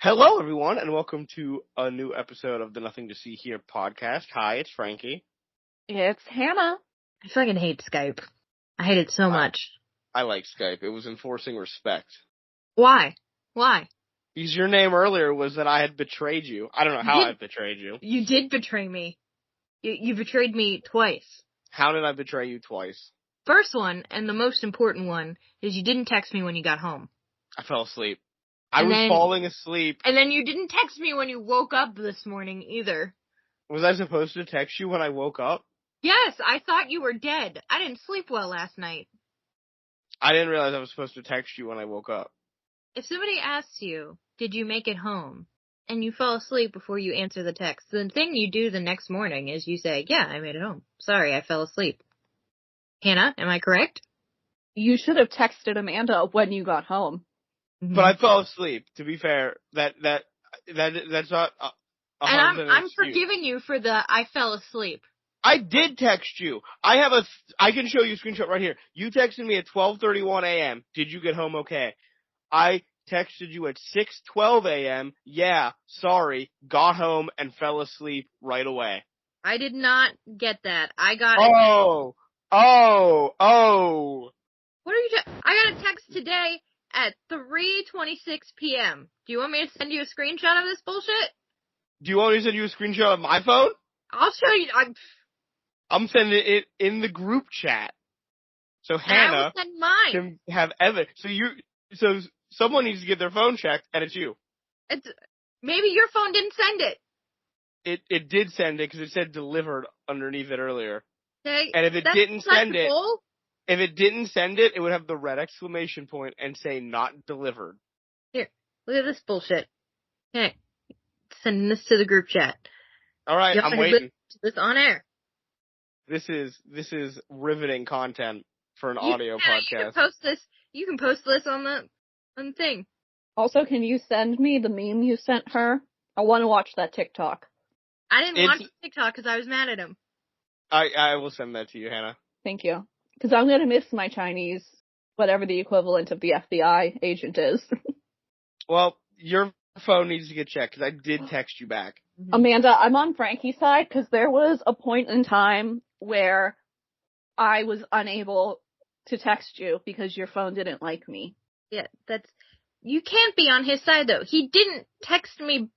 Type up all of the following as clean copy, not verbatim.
Hello, everyone, and welcome to a new episode of the Nothing to See Here podcast. Hi, it's Frankie. It's Hannah. I fucking hate Skype. I hate it so much. I like Skype. It was enforcing respect. Why? Why? Because your name earlier was that I had betrayed you. I don't know how I betrayed you. You did betray me. You betrayed me twice. How did I betray you twice? First one, and the most important one, is you didn't text me when you got home. I fell asleep. I was falling asleep. And then you didn't text me when you woke up this morning either. Was I supposed to text you when I woke up? Yes, I thought you were dead. I didn't sleep well last night. I didn't realize I was supposed to text you when I woke up. If somebody asks you, did you make it home, and you fall asleep before you answer the text, the thing you do the next morning is you say, yeah, I made it home. Sorry, I fell asleep. Hannah, am I correct? You should have texted Amanda when you got home. Mm-hmm. But I fell asleep. To be fair, that's not. And I'm forgiving you for the I fell asleep. I did text you. I can show you a screenshot right here. You texted me at 12:31 a.m. Did you get home okay? I texted you at 6:12 a.m. Yeah, sorry, got home and fell asleep right away. I did not get that. I got it. Oh. What are you? I got a text today at 3:26 p.m. Do you want me to send you a screenshot of this bullshit? Do you want me to send you a screenshot of my phone? I'll show you. I'm sending it in the group chat. So Hannah can have evidence. So someone needs to get their phone checked, and it's you. Maybe your phone didn't send it. It did send it because it said delivered underneath it earlier. Okay. And if it didn't send it, it would have the red exclamation point and say not delivered. Here, look at this bullshit. Okay, sending this to the group chat. All right, I'm waiting. This on air. This is riveting content for an audio podcast. You can post this on the thing. Also, can you send me the meme you sent her? I want to watch that TikTok. I didn't watch TikTok because I was mad at him. I will send that to you, Hannah. Thank you. Because I'm going to miss my Chinese, whatever the equivalent of the FBI agent is. Well, your phone needs to get checked because I did text you back. Amanda, I'm on Frankie's side because there was a point in time where I was unable to text you because your phone didn't like me. Yeah, you can't be on his side though. He didn't text me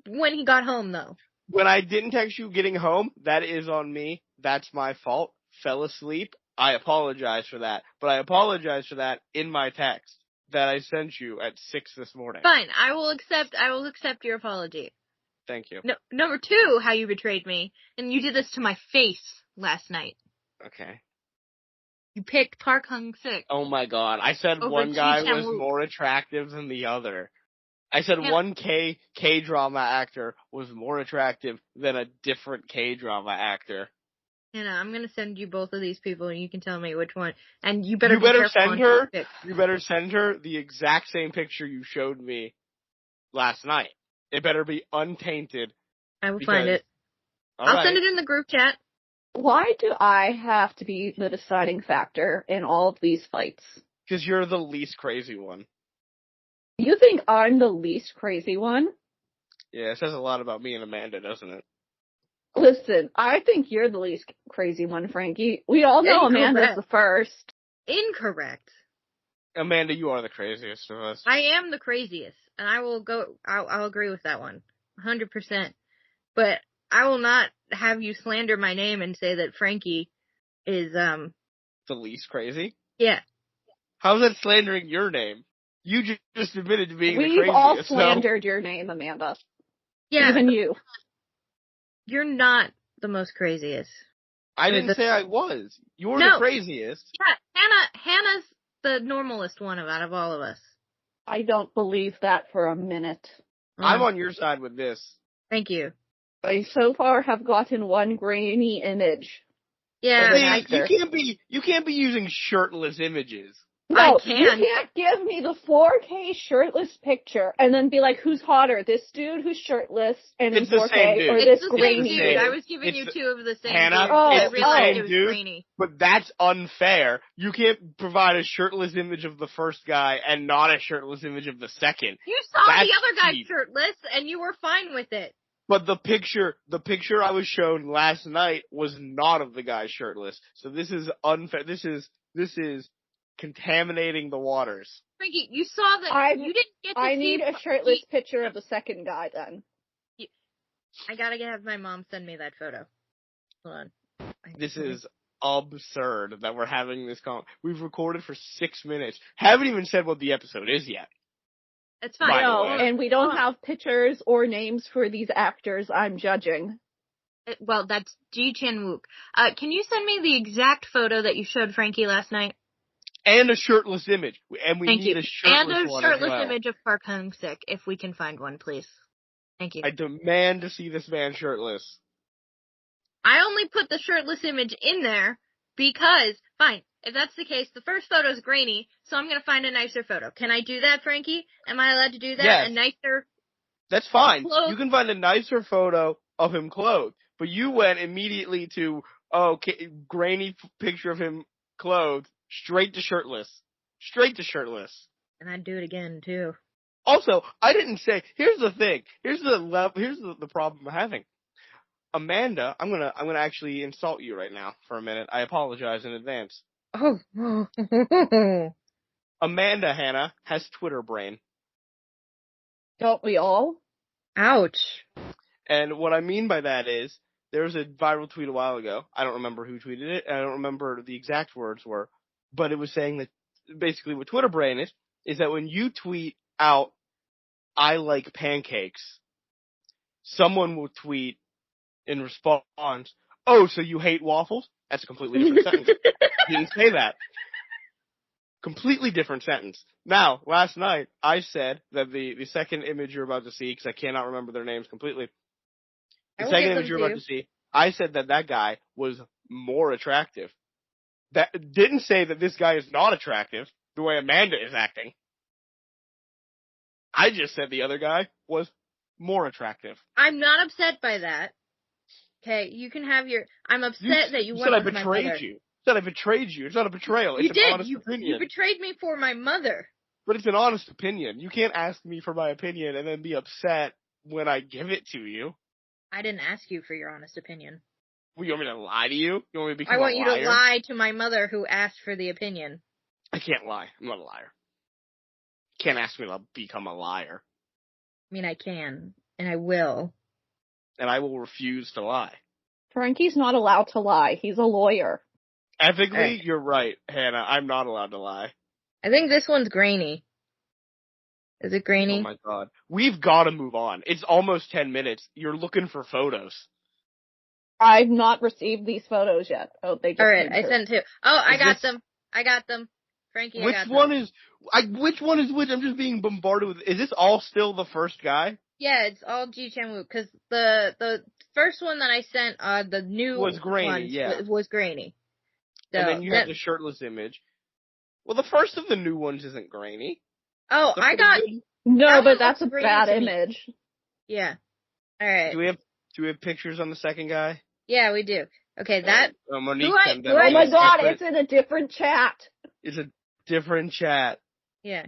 when he got home though. When I didn't text you getting home, that is on me. That's my fault. Fell asleep. I apologize for that. But I apologize for that in my text that I sent you at 6 this morning. Fine. I will accept your apology. Thank you. No, number 2, how you betrayed me. And you did this to my face last night. Okay. You picked Park Hung-sik. Oh my god. I said one guy was more attractive than the other. I said one K-drama actor was more attractive than a different K-drama actor. Hannah, I'm gonna send you both of these people, and you can tell me which one. And you better send her. You better send her the exact same picture you showed me last night. It better be untainted. I will find it. I'll send it in the group chat. Why do I have to be the deciding factor in all of these fights? Because you're the least crazy one. You think I'm the least crazy one? Yeah, it says a lot about me and Amanda, doesn't it? Listen, I think you're the least crazy one, Frankie. We all know Amanda's the first. Incorrect. Amanda, you are the craziest of us. I am the craziest, and I'll agree with that one, 100%. But I will not have you slander my name and say that Frankie is, the least crazy? Yeah. How's that slandering your name? You just admitted to being the craziest. We've all slandered your name, Amanda. Yeah. Even you. You're not the most craziest. I didn't say I was. You're the craziest. Yeah, Hannah's the normalest one out of all of us. I don't believe that for a minute. I'm on your side with this. Thank you. I so far have gotten one grainy image. Yeah, you can't be using shirtless images. No, I you can. can't give me the 4K shirtless picture and then be like, who's hotter, this dude who's shirtless and in It's the 4K same dude. or It's this the same grainy dude. dude. I was giving It's you two of the same Hannah, dude. Oh, I it's the realized same it was dude. grainy. But that's unfair. You can't provide a shirtless image of the first guy and not a shirtless image of the second. You saw That's the other guy cheap. shirtless, and you were fine with it. But the picture I was shown last night was not of the guy shirtless. So this is unfair. This is contaminating the waters. Frankie, you saw that you didn't get to see. I need a shirtless picture of the second guy then. I gotta have my mom send me that photo. Hold on. This is absurd that we're having this We've recorded for 6 minutes. Haven't even said what the episode is yet. It's fine. By the No, way. and we don't have pictures or names for these actors I'm judging. Well, that's Ji Chan-wook. Can you send me the exact photo that you showed Frankie last night? And a shirtless image. And we Thank need you. a shirtless And a one shirtless as well. image of Park Hyung-sik, if we can find one, please. Thank you. I demand to see this man shirtless. I only put the shirtless image in there because, fine, if that's the case, the first photo is grainy, so I'm going to find a nicer photo. Can I do that, Frankie? Am I allowed to do that? Yes. A nicer... That's fine. Clothes. You can find a nicer photo of him clothed. But you went immediately to, grainy picture of him clothed, straight to shirtless. Straight to shirtless. And I'd do it again, too. Also, I didn't say, here's the thing. Here's the problem I'm having. Amanda, I'm gonna actually insult you right now for a minute. I apologize in advance. Oh. Amanda, Hannah, has Twitter brain. Don't we all? Ouch. And what I mean by that is, there was a viral tweet a while ago. I don't remember who tweeted it, and I don't remember the exact words were, but it was saying that basically what Twitter brain is that when you tweet out, I like pancakes, someone will tweet in response, oh, so you hate waffles? That's a completely different sentence. Didn't say that. Completely different sentence. Now, last night, I said that the second image you're about to see, because I cannot remember their names completely, the second image you're about to see, I said that guy was more attractive. That didn't say that this guy is not attractive, the way Amanda is acting. I just said the other guy was more attractive. I'm not upset by that. Okay, you can have your... I'm upset that you went with my mother. You said I betrayed you. It's not a betrayal. It's an honest opinion. You betrayed me for my mother. But it's an honest opinion. You can't ask me for my opinion and then be upset when I give it to you. I didn't ask you for your honest opinion. Well, you want me to lie to you? You want me to become a liar? I want you to lie to my mother who asked for the opinion. I can't lie. I'm not a liar. You can't ask me to become a liar. I mean, I can, and I will. And I will refuse to lie. Frankie's not allowed to lie. He's a lawyer. Ethically, You're right, Hannah. I'm not allowed to lie. I think this one's grainy. Is it grainy? Oh my god. We've got to move on. It's almost 10 minutes. You're looking for photos. I've not received these photos yet. Oh, they just Alright, I sent two. Oh, I got them. Frankie, which one is which? I'm just being bombarded with. Is this all still the first guy? Yeah, it's all Ji Chan-wook, because the first one that I sent, the new was grainy, ones, yeah. was grainy. So, and then you have the shirtless image. Well, the first of the new ones isn't grainy. Oh, I got... No, but looks that's a grainy bad to me. image. Yeah. Alright. Do we have pictures on the second guy? Yeah, we do. Okay, that... Monique Do I- sent do that I- Oh in my a god, separate- it's in a different chat. It's a different chat. Yeah.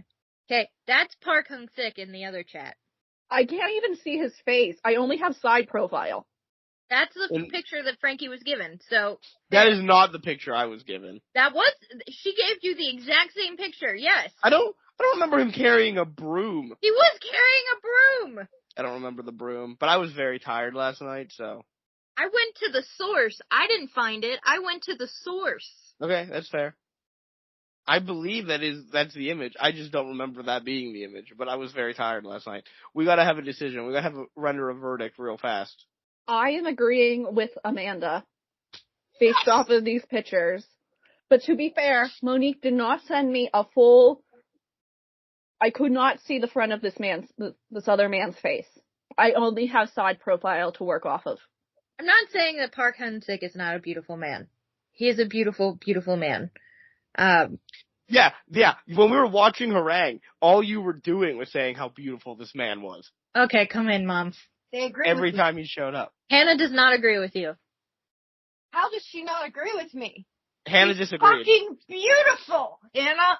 Okay, that's Park Hyung-sik in the other chat. I can't even see his face. I only have side profile. That's the picture that Frankie was given, so... That is not the picture I was given. That was... She gave you the exact same picture, yes. I don't remember him carrying a broom. He was carrying a broom! I don't remember the broom, but I was very tired last night, so. I went to the source. I didn't find it. I went to the source. Okay, that's fair. I believe that's the image. I just don't remember that being the image, but I was very tired last night. We gotta have a decision. We gotta render a verdict real fast. I am agreeing with Amanda based off of these pictures. But to be fair, Monique did not send me a full... I could not see the front of this other man's face. I only have side profile to work off of. I'm not saying that Park Hyung-sik is not a beautiful man. He is a beautiful, beautiful man. Yeah. When we were watching Harangue, all you were doing was saying how beautiful this man was. Okay, come in, Mom. They agree Every with time he showed up. Hannah does not agree with you. me. How does she not agree with me? Hannah He's disagreed. fucking beautiful, Anna.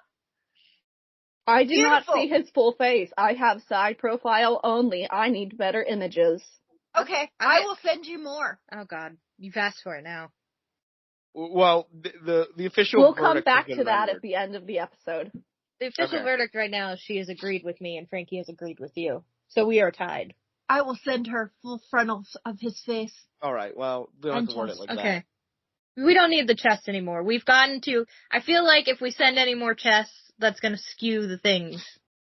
I did not Beautiful. see his full face. I have side profile only. I need better images. Okay, I will send you more. Oh God, you've asked for it now. Well, the official We'll come verdict back has to been that rendered. at the end of the episode. The official Okay. verdict right now is she has agreed with me and Frankie has agreed with you. So we are tied. I will send her full frontals of his face. All right. Well, we don't have to word it like that. Okay. We don't need the chest anymore. We've gotten to, I feel like if we send any more chests, that's gonna skew the things.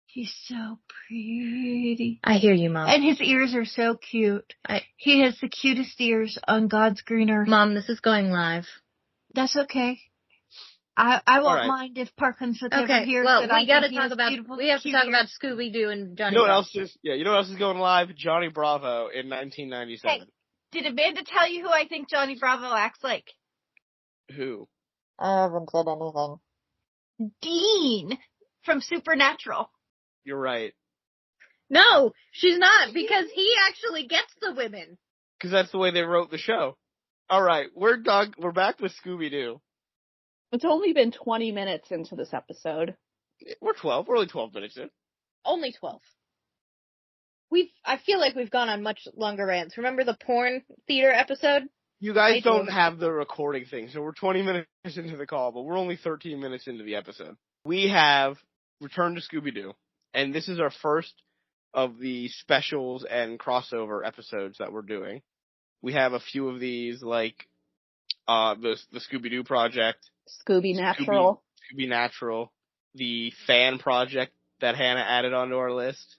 He's so pretty. I hear you, Mom. And his ears are so cute. He has the cutest ears on God's green earth. Mom, this is going live. That's okay. I won't All right. mind if Parkins ever Okay, hears well, that I we gotta think he talk has about, beautiful, we have to cute talk ears. about Scooby-Doo and Johnny You know what Bravo. else is? Yeah, you know what else is going live? Johnny Bravo in 1997. Hey. Did Amanda tell you who I think Johnny Bravo acts like? Who? I haven't said anything. Dean from Supernatural. You're right. No, she's not, because he actually gets the women. Because that's the way they wrote the show. All right, we're back with Scooby Doo. It's only been 20 minutes into this episode. We're 12. We're only 12 minutes in. Only 12. I feel like we've gone on much longer rants. Remember the porn theater episode? You guys Way don't too- have the recording thing, so we're 20 minutes into the call, but we're only 13 minutes into the episode. We have returned to Scooby Doo, and this is our first of the specials and crossover episodes that we're doing. We have a few of these, like the Scooby Doo Project, Scooby Natural. Scooby Natural, the fan project that Hannah added onto our list.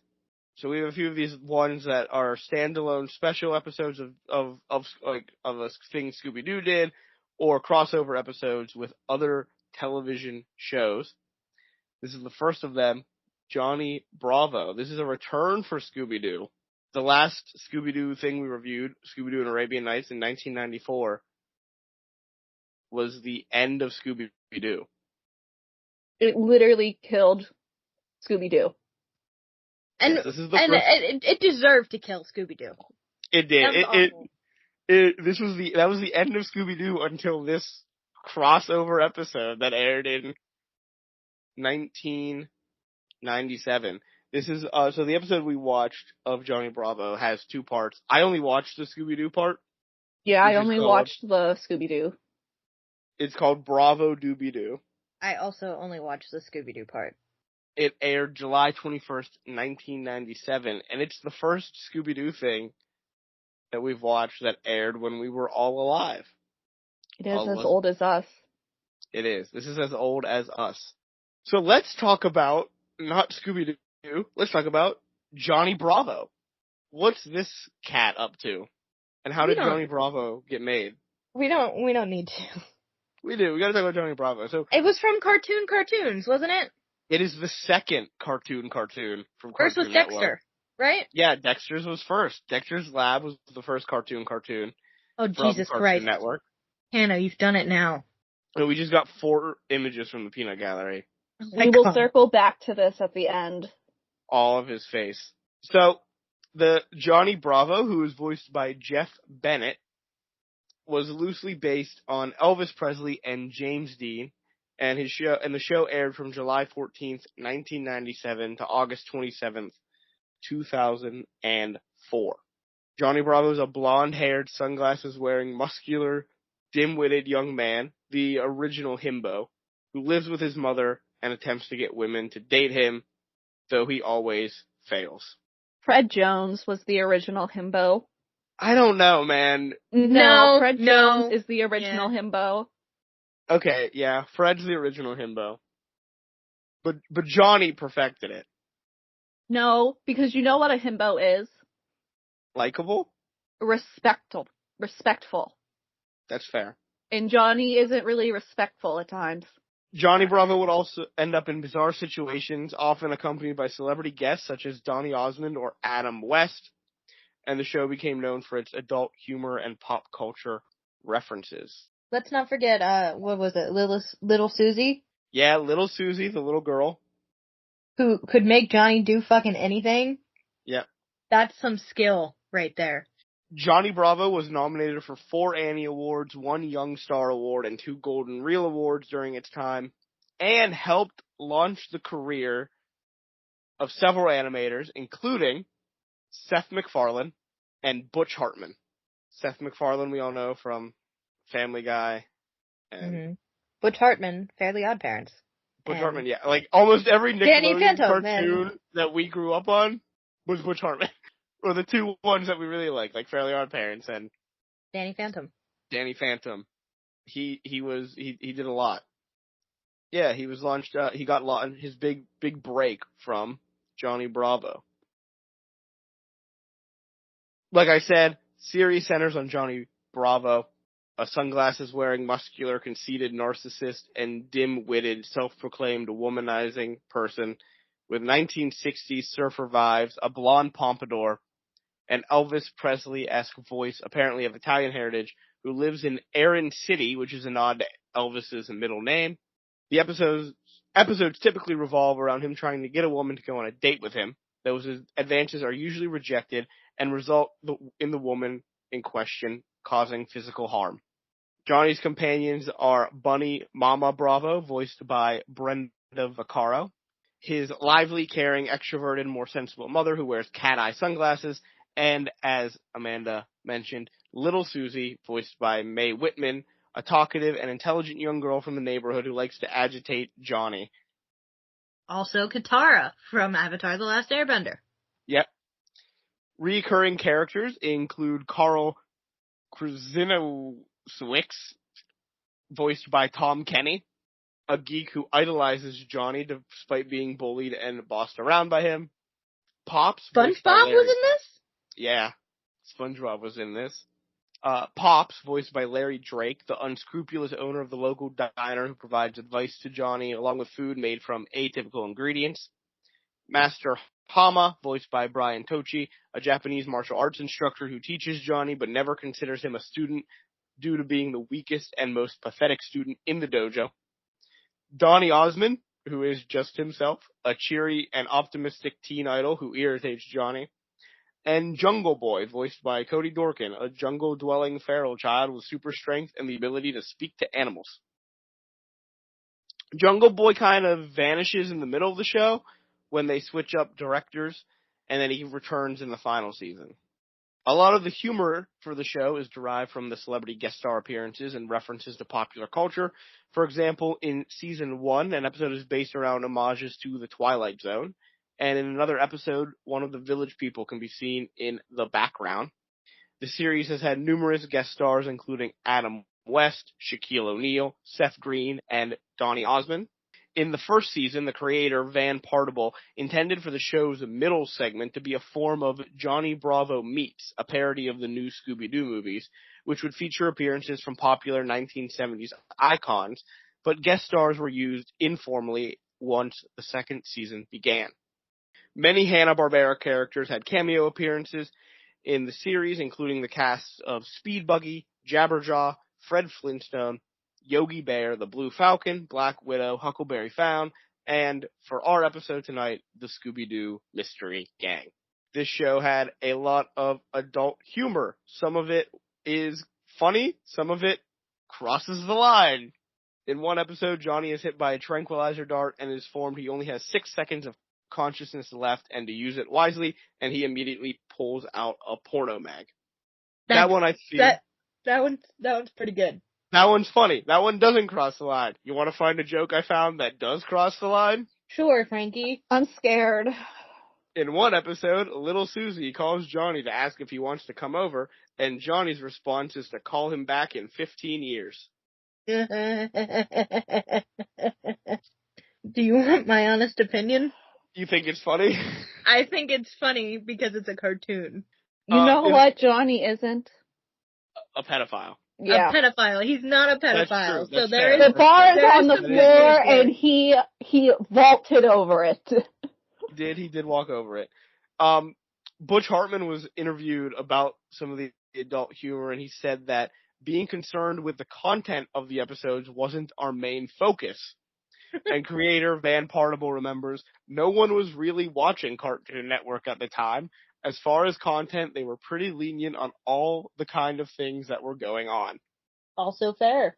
So we have a few of these ones that are standalone special episodes of a thing Scooby Doo did, or crossover episodes with other television shows. This is the first of them, Johnny Bravo. This is a return for Scooby Doo. The last Scooby Doo thing we reviewed, Scooby Doo and Arabian Nights in 1994, was the end of Scooby Doo. It literally killed Scooby Doo. And, Yes, this is the and first. it deserved to kill Scooby-Doo. It did. That was awful. That was the end of Scooby Doo until this crossover episode that aired in 1997. This is so the episode we watched of Johnny Bravo has two parts. I only watched the Scooby Doo part. Yeah, I Which is only called- watched the Scooby Doo. It's called Bravo Dooby Doo. I also only watched the Scooby-Doo part. It aired July 21st, 1997, and it's the first Scooby Doo thing that we've watched that aired when we were all alive. It is All of as us. old as us. It is. This is as old as us. So let's talk about, not Scooby Doo, let's talk about Johnny Bravo. What's this cat up to? And how We did don't- Johnny Bravo get made? We don't need to. We do. We gotta talk about Johnny Bravo. So It was from Cartoons, wasn't it? it is the second cartoon from First Cartoon was Network. Dexter, right? Yeah, Dexter's was first. Dexter's Lab was the first cartoon Oh, from Jesus Cartoon Christ. Network. Hannah, you've done it now. And we just got 4 images from the Peanut Gallery. Oh my We will God. circle back to this at the end. All of his face. So, the Johnny Bravo, who was voiced by Jeff Bennett, was loosely based on Elvis Presley and James Dean, and the show aired from July 14th, 1997 to August 27th, 2004. Johnny Bravo is a blonde-haired, sunglasses-wearing, muscular, dim-witted young man, the original himbo, who lives with his mother and attempts to get women to date him, though he always fails. Fred Jones was the original himbo. I don't know, man. No, Fred no. Jones is the original himbo. Okay, yeah, Fred's the original himbo. But Johnny perfected it. No, because you know what a himbo is? Likeable? Respectful. That's fair. And Johnny isn't really respectful at times. Johnny Bravo would also end up in bizarre situations, often accompanied by celebrity guests such as Donny Osmond or Adam West, and the show became known for its adult humor and pop culture references. Let's not forget, what was it, Little Susie? Yeah, little Susie, the little girl. Who could make Johnny do fucking anything? Yep. That's some skill right there. Johnny Bravo was nominated for 4 Annie Awards, 1 Young Star Award, and 2 Golden Reel Awards during its time, and helped launch the career of several animators, including Seth MacFarlane and Butch Hartman. Seth MacFarlane we all know from Family Guy. And Butch Hartman, Fairly Odd Parents. Butch Hartman, yeah. Like, almost every Danny Nickelodeon Phantom, cartoon that we grew up on was Butch Hartman. Or the 2 ones that we really like Fairly Odd Parents and Danny Phantom. Danny Phantom. He did a lot. Yeah, he was launched, he got his big break from Johnny Bravo. Like I said, series centers on Johnny Bravo, a sunglasses-wearing, muscular, conceited narcissist and dim-witted, self-proclaimed womanizing person with 1960s surfer vibes, a blonde pompadour, an Elvis Presley-esque voice, apparently of Italian heritage, who lives in Erin City, which is a nod to Elvis's middle name. The episodes typically revolve around him trying to get a woman to go on a date with him. Those advances are usually rejected and result in the woman in question causing physical harm. Johnny's companions are Bunny Mama Bravo, voiced by Brenda Vaccaro, his lively, caring, extroverted, more sensible mother who wears cat-eye sunglasses, and, as Amanda mentioned, Little Susie, voiced by Mae Whitman, a talkative and intelligent young girl from the neighborhood who likes to agitate Johnny. Also Katara from Avatar The Last Airbender. Yep. Recurring characters include Carl Krasinowicz, voiced by Tom Kenny, a geek who idolizes Johnny despite being bullied and bossed around by him. Pops. SpongeBob was in this? Yeah. SpongeBob was in this. Pops, voiced by Larry Drake, the unscrupulous owner of the local diner who provides advice to Johnny along with food made from atypical ingredients. Master Hama, voiced by Brian Tochi, a Japanese martial arts instructor who teaches Johnny but never considers him a student due to being the weakest and most pathetic student in the dojo. Donny Osmond, who is just himself, a cheery and optimistic teen idol who irritates Johnny. And Jungle Boy, voiced by Cody Dorkin, a jungle-dwelling feral child with super strength and the ability to speak to animals. Jungle Boy kind of vanishes in the middle of the show when they switch up directors, and then he returns in the final season. A lot of the humor for the show is derived from the celebrity guest star appearances and references to popular culture. For example, in season 1, an episode is based around homages to The Twilight Zone. And in another episode, one of the village people can be seen in the background. The series has had numerous guest stars, including Adam West, Shaquille O'Neal, Seth Green, and Donny Osmond. In the first season, the creator, Van Partible, intended for the show's middle segment to be a form of Johnny Bravo Meets, a parody of the new Scooby-Doo movies, which would feature appearances from popular 1970s icons, but guest stars were used informally once the second season began. Many Hanna-Barbera characters had cameo appearances in the series, including the casts of Speed Buggy, Jabberjaw, Fred Flintstone, Yogi Bear, the Blue Falcon, Black Widow, Huckleberry Finn, and, for our episode tonight, the Scooby-Doo Mystery Gang. This show had a lot of adult humor. Some of it is funny, some of it crosses the line. In one episode, Johnny is hit by a tranquilizer dart and is informed he only has 6 seconds of consciousness left and to use it wisely, and he immediately pulls out a porno mag. That one's pretty good. That one's funny. That one doesn't cross the line. You want to find a joke I found that does cross the line? Sure, Frankie. I'm scared. In one episode, little Susie calls Johnny to ask if he wants to come over, and Johnny's response is to call him back in 15 years. Do you want my honest opinion? You think it's funny? I think it's funny because it's a cartoon. You know what? Johnny isn't a pedophile. Yeah. A pedophile. He's not a pedophile. That's so there fair. The bar is on the floor, and he vaulted over it. He did walk over it. Butch Hartman was interviewed about some of the adult humor, and he said that being concerned with the content of the episodes wasn't our main focus. And creator Van Partible remembers, no one was really watching Cartoon Network at the time. As far as content, they were pretty lenient on all the kind of things that were going on. Also fair.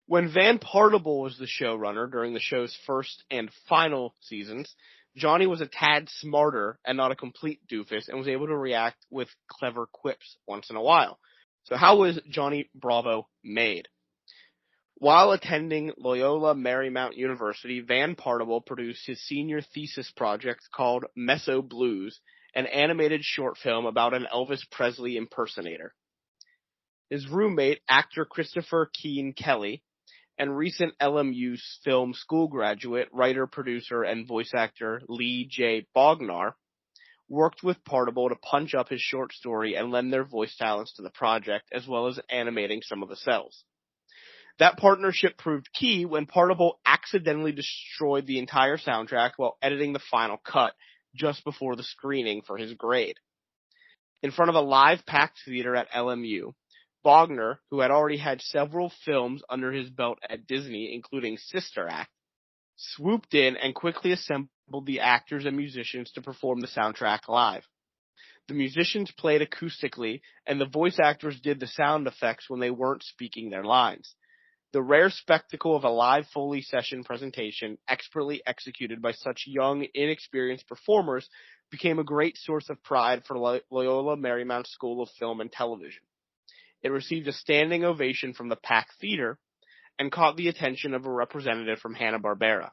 When Van Partible was the showrunner during the show's first and final seasons, Johnny was a tad smarter and not a complete doofus and was able to react with clever quips once in a while. So how was Johnny Bravo made? While attending Loyola Marymount University, Van Partible produced his senior thesis project called Meso Blues, an animated short film about an Elvis Presley impersonator. His roommate, actor Christopher Keane Kelly, and recent LMU film school graduate, writer, producer, and voice actor Lee J. Bognar, worked with Partible to punch up his short story and lend their voice talents to the project, as well as animating some of the cells. That partnership proved key when Partible accidentally destroyed the entire soundtrack while editing the final cut just before the screening for his grade. In front of a live packed theater at LMU, Bognar, who had already had several films under his belt at Disney, including Sister Act, swooped in and quickly assembled the actors and musicians to perform the soundtrack live. The musicians played acoustically, and the voice actors did the sound effects when they weren't speaking their lines. The rare spectacle of a live Foley session presentation, expertly executed by such young, inexperienced performers, became a great source of pride for Loyola Marymount School of Film and Television. It received a standing ovation from the Pack Theater and caught the attention of a representative from Hanna-Barbera.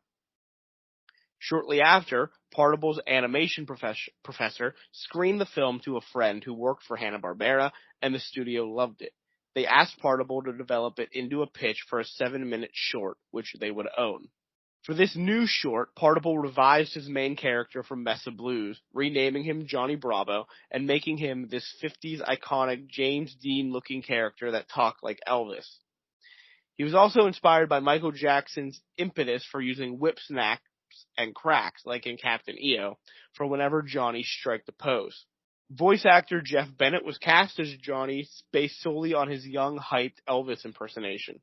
Shortly after, Partible's animation professor screened the film to a friend who worked for Hanna-Barbera, and the studio loved it. They asked Partible to develop it into a pitch for a 7-minute short, which they would own. For this new short, Partible revised his main character from Mesa Blues, renaming him Johnny Bravo and making him this 50s iconic James Dean-looking character that talked like Elvis. He was also inspired by Michael Jackson's impetus for using whip snaps and cracks, like in Captain EO, for whenever Johnny struck the pose. Voice actor Jeff Bennett was cast as Johnny based solely on his young, hyped Elvis impersonation.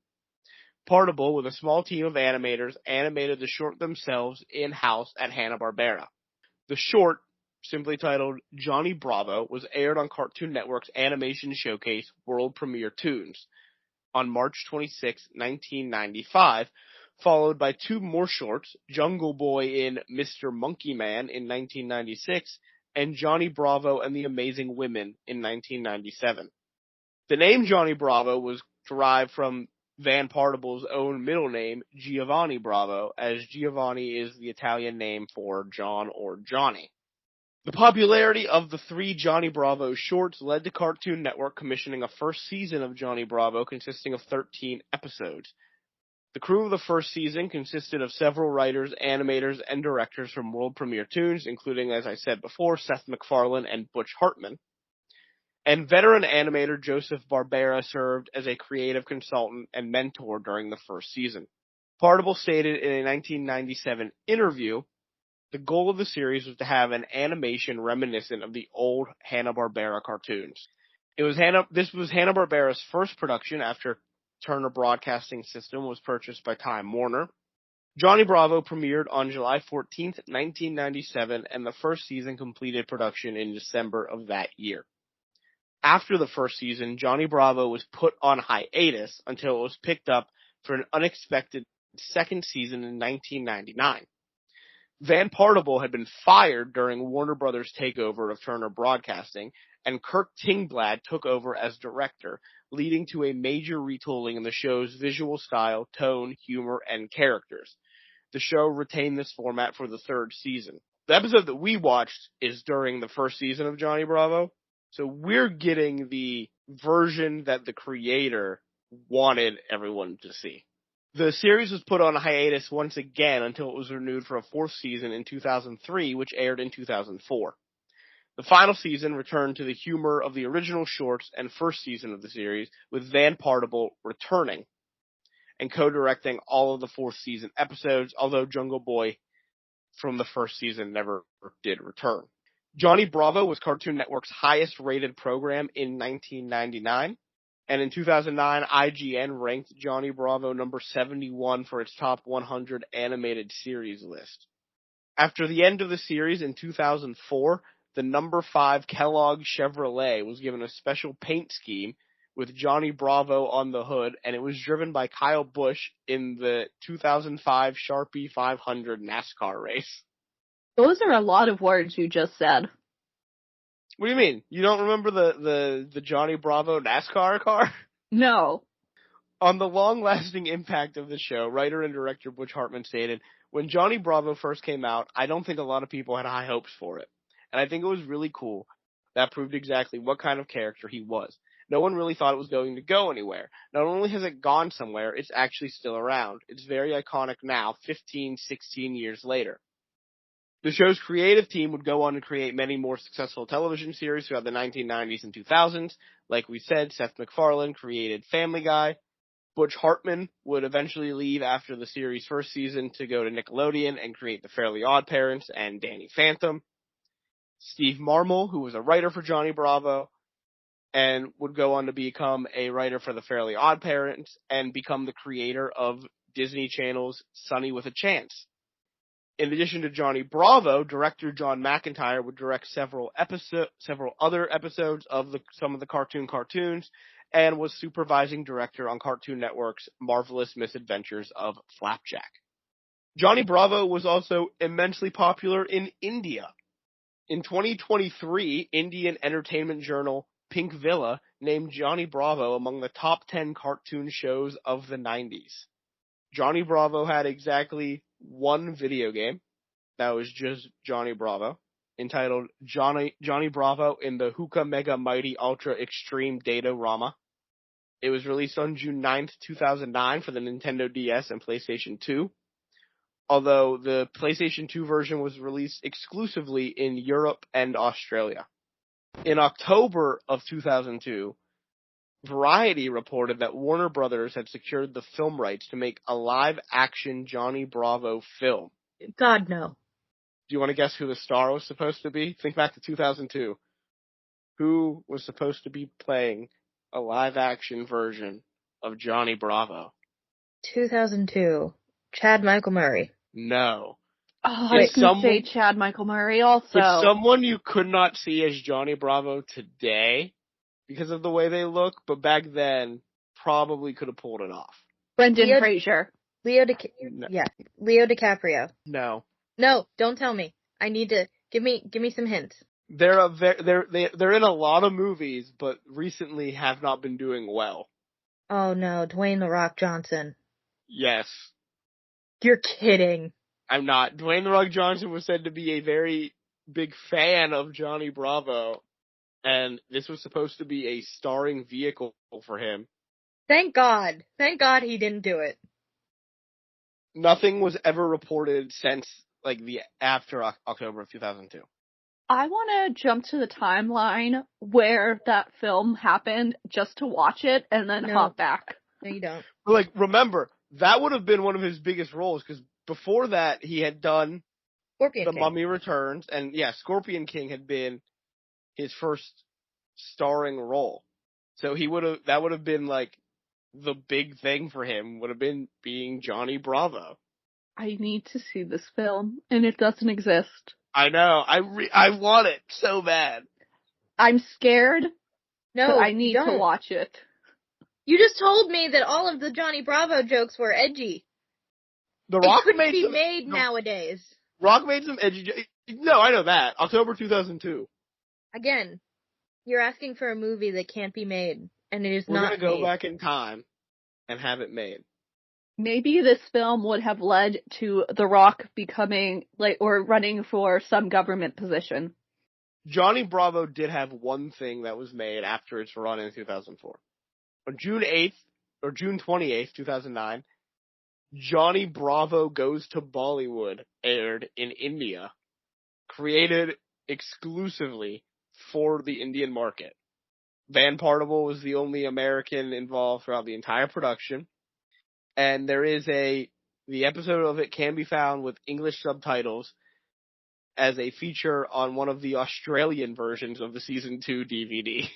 Partible, with a small team of animators, animated the short themselves in-house at Hanna-Barbera. The short, simply titled Johnny Bravo, was aired on Cartoon Network's animation showcase World Premiere Toons on March 26, 1995, followed by 2 more shorts, Jungle Boy in Mr. Monkey Man in 1996, and Johnny Bravo and the Amazing Women in 1997. The name Johnny Bravo was derived from Van Partible's own middle name, Giovanni Bravo, as Giovanni is the Italian name for John or Johnny. The popularity of the 3 Johnny Bravo shorts led to Cartoon Network commissioning a first season of Johnny Bravo consisting of 13 episodes. The crew of the first season consisted of several writers, animators, and directors from World Premiere Toons, including, as I said before, Seth MacFarlane and Butch Hartman. And veteran animator Joseph Barbera served as a creative consultant and mentor during the first season. Partible stated in a 1997 interview, the goal of the series was to have an animation reminiscent of the old Hanna-Barbera cartoons. This was Hanna-Barbera's first production after Turner Broadcasting System was purchased by Time Warner. Johnny Bravo premiered on July 14th, 1997, and the first season completed production in December of that year. After the first season, Johnny Bravo was put on hiatus until it was picked up for an unexpected second season in 1999. Van Partible had been fired during Warner Brothers' takeover of Turner Broadcasting, and Kirk Tingblad took over as director, leading to a major retooling in the show's visual style, tone, humor, and characters. The show retained this format for the third season. The episode that we watched is during the first season of Johnny Bravo, so we're getting the version that the creator wanted everyone to see. The series was put on hiatus once again until it was renewed for a fourth season in 2003, which aired in 2004. The final season returned to the humor of the original shorts and first season of the series, with Van Partible returning and co-directing all of the fourth season episodes, although Jungle Boy from the first season never did return. Johnny Bravo was Cartoon Network's highest rated program in 1999. And in 2009, IGN ranked Johnny Bravo number 71 for its top 100 animated series list. After the end of the series in 2004, the number 5 Kellogg Chevrolet was given a special paint scheme with Johnny Bravo on the hood, and it was driven by Kyle Busch in the 2005 Sharpie 500 NASCAR race. Those are a lot of words you just said. What do you mean? You don't remember the Johnny Bravo NASCAR car? No. On the long-lasting impact of the show, writer and director Butch Hartman stated, "When Johnny Bravo first came out, I don't think a lot of people had high hopes for it. And I think it was really cool. That proved exactly what kind of character he was. No one really thought it was going to go anywhere. Not only has it gone somewhere, it's actually still around. It's very iconic now, 15, 16 years later." The show's creative team would go on to create many more successful television series throughout the 1990s and 2000s. Like we said, Seth MacFarlane created Family Guy. Butch Hartman would eventually leave after the series' first season to go to Nickelodeon and create The Fairly Odd Parents and Danny Phantom. Steve Marmol, who was a writer for Johnny Bravo, and would go on to become a writer for The Fairly Odd Parents and become the creator of Disney Channel's Sunny with a Chance. In addition to Johnny Bravo, director John McIntyre would direct several other episodes of some of the cartoons, and was supervising director on Cartoon Network's Marvelous Misadventures of Flapjack. Johnny Bravo was also immensely popular in India. In 2023, Indian entertainment journal Pink Villa named Johnny Bravo among the top 10 cartoon shows of the 90s. Johnny Bravo had exactly one video game that was just Johnny Bravo, entitled Johnny Bravo in the Hookah Mega Mighty Ultra Extreme Data Rama. It was released on June 9th, 2009 for the Nintendo DS and PlayStation 2, although the PlayStation 2 version was released exclusively in Europe and Australia. In October of 2002, Variety reported that Warner Brothers had secured the film rights to make a live-action Johnny Bravo film. God, no. Do you want to guess who the star was supposed to be? Think back to 2002. Who was supposed to be playing a live-action version of Johnny Bravo? 2002. Chad Michael Murray. No. Oh, I was going to say Chad Michael Murray also. It's someone you could not see as Johnny Bravo today because of the way they look, but back then probably could have pulled it off. Brendan Fraser. Leo DiCaprio. No. No, don't tell me. I need to give me some hints. They're in a lot of movies, but recently have not been doing well. Oh no, Dwayne "The Rock" Johnson. Yes. You're kidding. I'm not. Dwayne "The Rock" Johnson was said to be a very big fan of Johnny Bravo, and this was supposed to be a starring vehicle for him. Thank God. Thank God he didn't do it. Nothing was ever reported since, after October of 2002. I want to jump to the timeline where that film happened just to watch it and then hop back. No, you don't. But, remember, that would have been one of his biggest roles, because before that, he had done Scorpion King. Mummy Returns, and Scorpion King had been his first starring role. So that would have been, the big thing for him, would have been being Johnny Bravo. I need to see this film, and it doesn't exist. I know. I want it so bad. I'm scared. No, but I need to watch it. You just told me that all of the Johnny Bravo jokes were edgy. Rock couldn't be made nowadays. Rock made some edgy. No, I know that. October 2002. Again, you're asking for a movie that can't be made, and it is not. We're gonna go back in time and have it made. Maybe this film would have led to The Rock becoming, or running for some government position. Johnny Bravo did have one thing that was made after its run in 2004. On June 28th, 2009, Johnny Bravo Goes to Bollywood aired in India, created exclusively for the Indian market. Van Partible was the only American involved throughout the entire production. And the episode of it can be found with English subtitles as a feature on one of the Australian versions of the season 2 DVD.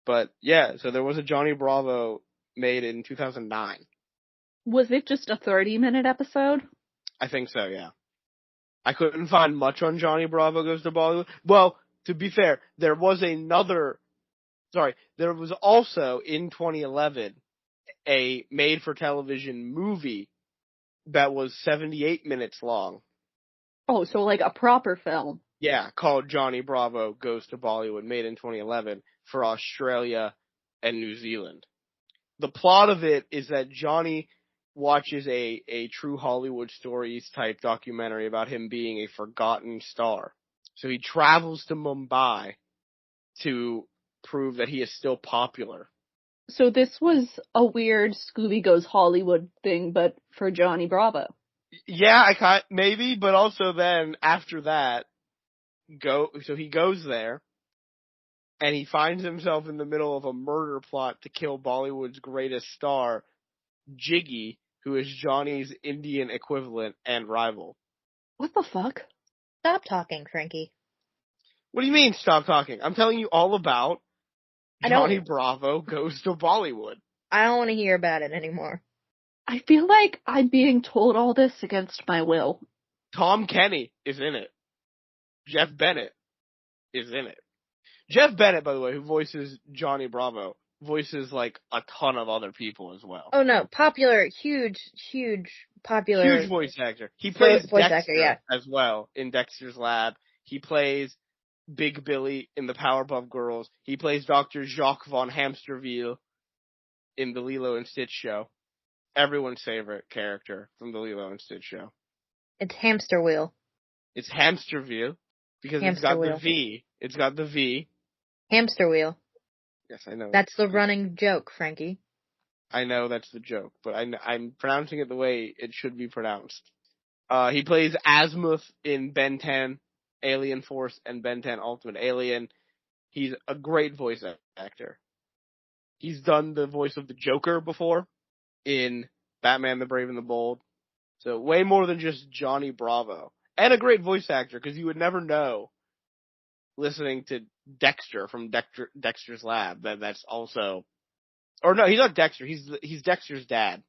But yeah, so there was a Johnny Bravo made in 2009. Was it just a 30-minute episode? I think so, yeah. I couldn't find much on Johnny Bravo Goes to Bollywood. Well, to be fair, there was also in 2011 a made-for-television movie that was 78 minutes long. Oh, so like a proper film. Yeah, called Johnny Bravo Goes to Bollywood, made in 2011 for Australia and New Zealand. The plot of it is that Johnny watches a true Hollywood stories type documentary about him being a forgotten star. So he travels to Mumbai to prove that he is still popular. So this was a weird Scooby Goes Hollywood thing, but for Johnny Bravo. Yeah, maybe, but also then after that, so he goes there, and he finds himself in the middle of a murder plot to kill Bollywood's greatest star, Jiggy, who is Johnny's Indian equivalent and rival. What the fuck? Stop talking, Frankie. What do you mean, stop talking? I'm telling you all about Johnny Bravo Goes to Bollywood. I don't want to hear about it anymore. I feel like I'm being told all this against my will. Tom Kenny is in it. Jeff Bennett is in it. Jeff Bennett, by the way, who voices Johnny Bravo, voices like a ton of other people as well. Oh no, popular, huge popular. Huge voice actor. He plays voice Dexter actor, yeah. as well in Dexter's Lab. He plays Big Billy in the Powerpuff Girls. He plays Dr. Jacques von Hamsterville in the Lilo and Stitch show. Everyone's favorite character from the Lilo and Stitch show. It's Hamster Wheel. It's Hamsterville because Hamster it's got Wheel. the V. It's got the V. Hamster Wheel. Yes, I know. That's the running joke, Frankie. I know that's the joke, but I'm pronouncing it the way it should be pronounced. He plays Azimuth in Ben 10, Alien Force, and Ben 10 Ultimate Alien. He's a great voice actor. He's done the voice of the Joker before in Batman the Brave and the Bold. So way more than just Johnny Bravo. And a great voice actor, because you would never know, listening to Dexter from Dexter's Lab, that's also... Or no, he's not Dexter. He's Dexter's dad.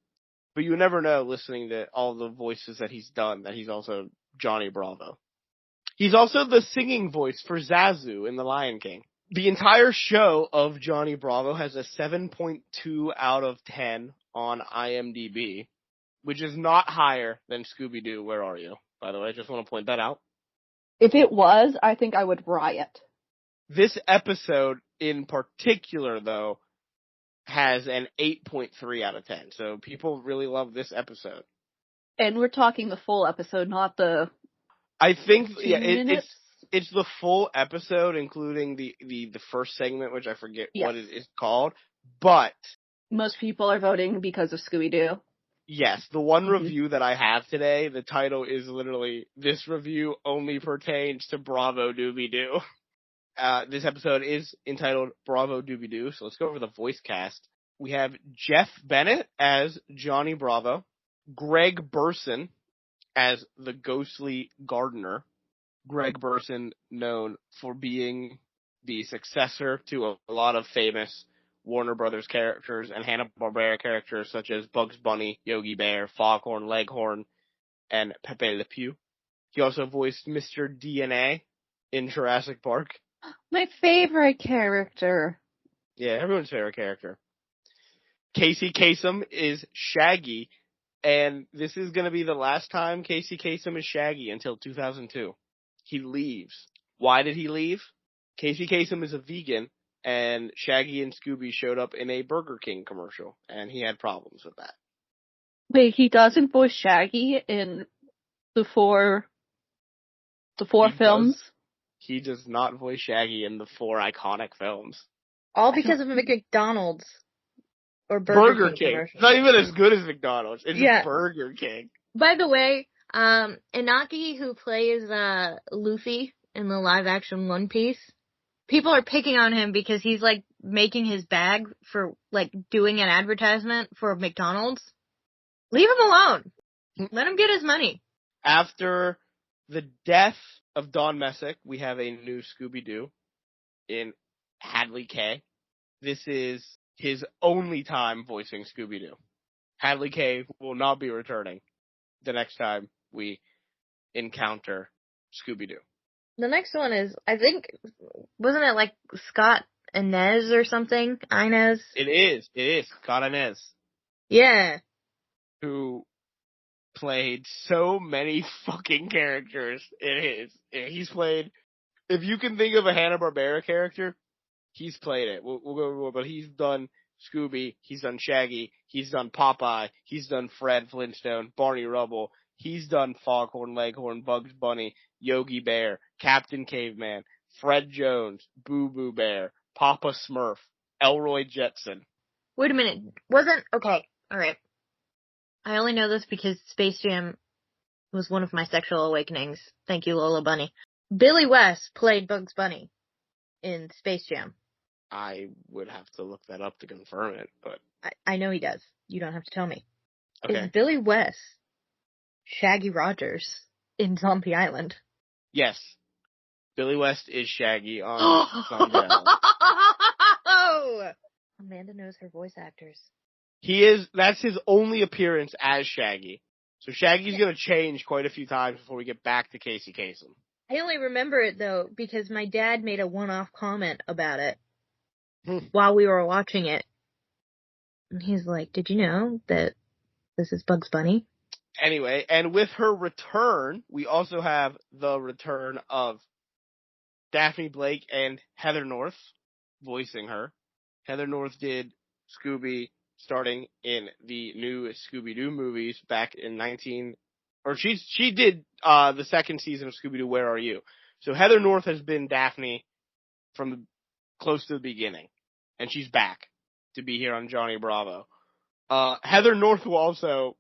But you would never know, listening to all the voices that he's done, that he's also Johnny Bravo. He's also the singing voice for Zazu in The Lion King. The entire show of Johnny Bravo has a 7.2 out of 10 on IMDb, which is not higher than Scooby-Doo, Where Are You? By the way, I just want to point that out. If it was, I think I would riot. This episode in particular, though, has an 8.3 out of 10. So people really love this episode. And we're talking the full episode, not the I think, 2 yeah, minutes. it's the full episode, including the first segment, which I forget what it is called. But most people are voting because of Scooby-Doo. yes, the one review that I have today, the title is literally, "This review only pertains to Bravo Doobie-Doo." This episode is entitled Bravo Doobie-Doo, so let's go over the voice cast. We have Jeff Bennett as Johnny Bravo, Greg Burson as the ghostly gardener. Greg Burson, known for being the successor to a lot of famous Warner Brothers characters and Hanna-Barbera characters such as Bugs Bunny, Yogi Bear, Foghorn Leghorn, and Pepe Le Pew. He also voiced Mr. DNA in Jurassic Park. My favorite character. Yeah, everyone's favorite character. Casey Kasem is Shaggy, and this is going to be the last time Casey Kasem is Shaggy until 2002. He leaves. Why did he leave? Casey Kasem is a vegan, and Shaggy and Scooby showed up in a Burger King commercial, and he had problems with that. Wait, he doesn't voice Shaggy in the four films? He does not voice Shaggy in the 4 iconic films. All because of McDonald's or Burger King King. commercials. It's not even as good as McDonald's. It's Burger King. By the way, Inaki, who plays Luffy in the live-action One Piece, people are picking on him because he's, like, making his bag for, like, doing an advertisement for McDonald's. Leave him alone. Let him get his money. After the death of Don Messick, we have a new Scooby-Doo in Hadley K. this is his only time voicing Scooby-Doo. Hadley K will not be returning the next time we encounter Scooby-Doo. The next one is, I think, wasn't it like Scott Inez or something? Inez? It is. Scott Inez. Yeah. Who played so many fucking characters in his. He's played, if you can think of a Hanna-Barbera character, he's played it. We'll go over, but he's done Scooby, he's done Shaggy, he's done Popeye, he's done Fred Flintstone, Barney Rubble, he's done Foghorn Leghorn, Bugs Bunny, Yogi Bear, Captain Caveman, Fred Jones, Boo Boo Bear, Papa Smurf, Elroy Jetson. Wait a minute. Okay, alright. I only know this because Space Jam was one of my sexual awakenings. Thank you, Lola Bunny. Billy West played Bugs Bunny in Space Jam. I would have to look that up to confirm it, but... I know he does. You don't have to tell me. Okay. Is Billy West Shaggy Rogers in Zombie Island? Yes. Billy West is Shaggy on Zombie Island. Oh! Amanda knows her voice actors. That's his only appearance as Shaggy. So Shaggy's gonna change quite a few times before we get back to Casey Kasem. I only remember it though because my dad made a one-off comment about it while we were watching it. And he's like, did you know that this is Bugs Bunny? Anyway, and with her return, we also have the return of Daphne Blake and Heather North voicing her. Heather North did Scooby starting in the new Scooby-Doo movies back in she did the second season of Scooby-Doo, Where Are You? So Heather North has been Daphne from close to the beginning, and she's back to be here on Johnny Bravo. Heather North will also,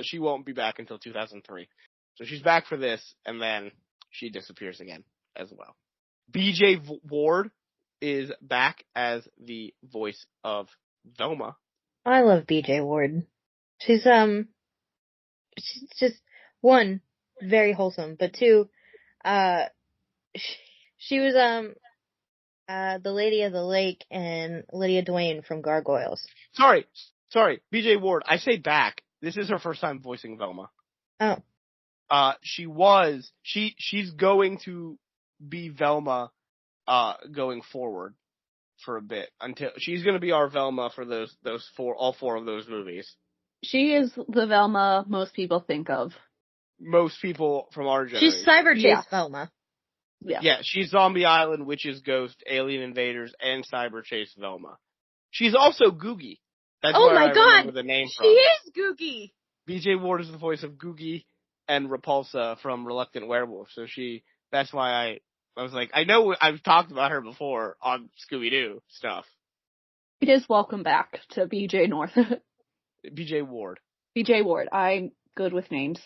she won't be back until 2003. So she's back for this, and then she disappears again as well. BJ Ward is back as the voice of Velma. I love BJ Ward. She's just, one, very wholesome, but two, she was, the Lady of the Lake and Lydia Dwayne from Gargoyles. Sorry, BJ Ward, I say back. This is her first time voicing Velma. Oh. She's going to be Velma, going forward for a bit until she's going to be our Velma for all four of those movies. She is the Velma most people think of. Most people from our generation. She's Cyberchase Velma. Yeah, she's Zombie Island, Witches, Ghost, Alien Invaders, and Cyberchase Velma. She's also Googie. That's oh where my I god! remember the name she from. is Googie! BJ Ward is the voice of Googie and Repulsa from Reluctant Werewolf, so that's why I was like, I know I've talked about her before on Scooby-Doo stuff. It is welcome back to BJ North. BJ Ward. BJ Ward. I'm good with names.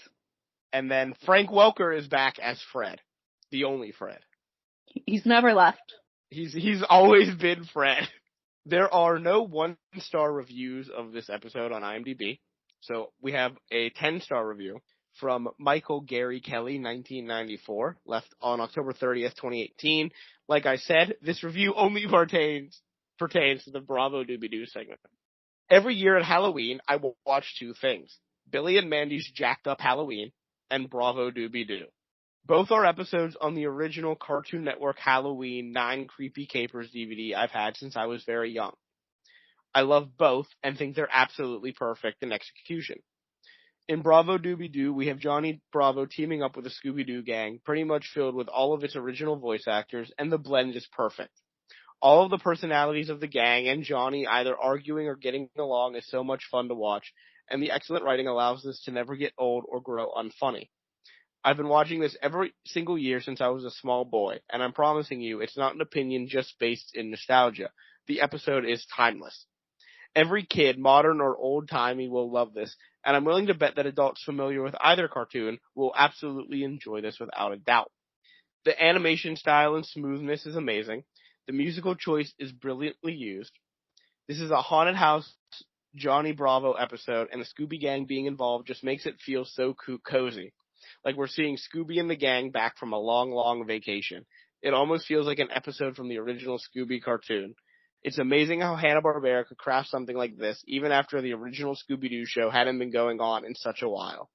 And then Frank Welker is back as Fred. The only Fred. He's never left. He's always been Fred. There are no 1-star reviews of this episode on IMDb. So we have a 10-star review from Michael Gary Kelly, 1994, left on October 30th, 2018. Like I said, this review only pertains to the Bravo Doobie-Doo segment. Every year at Halloween, I will watch two things. Billy and Mandy's Jacked Up Halloween and Bravo Doobie-Doo. Both are episodes on the original Cartoon Network Halloween 9 Creepy Capers DVD I've had since I was very young. I love both and think they're absolutely perfect in execution. In Bravo Doobie-Doo, we have Johnny Bravo teaming up with a Scooby-Doo gang, pretty much filled with all of its original voice actors, and the blend is perfect. All of the personalities of the gang and Johnny either arguing or getting along is so much fun to watch, and the excellent writing allows this to never get old or grow unfunny. I've been watching this every single year since I was a small boy, and I'm promising you it's not an opinion just based in nostalgia. The episode is timeless. Every kid, modern or old-timey, will love this, and I'm willing to bet that adults familiar with either cartoon will absolutely enjoy this without a doubt. The animation style and smoothness is amazing. The musical choice is brilliantly used. This is a haunted house Johnny Bravo episode, and the Scooby Gang being involved just makes it feel so cozy. Like we're seeing Scooby and the gang back from a long, long vacation. It almost feels like an episode from the original Scooby cartoon. It's amazing how Hanna-Barbera could craft something like this even after the original Scooby-Doo show hadn't been going on in such a while.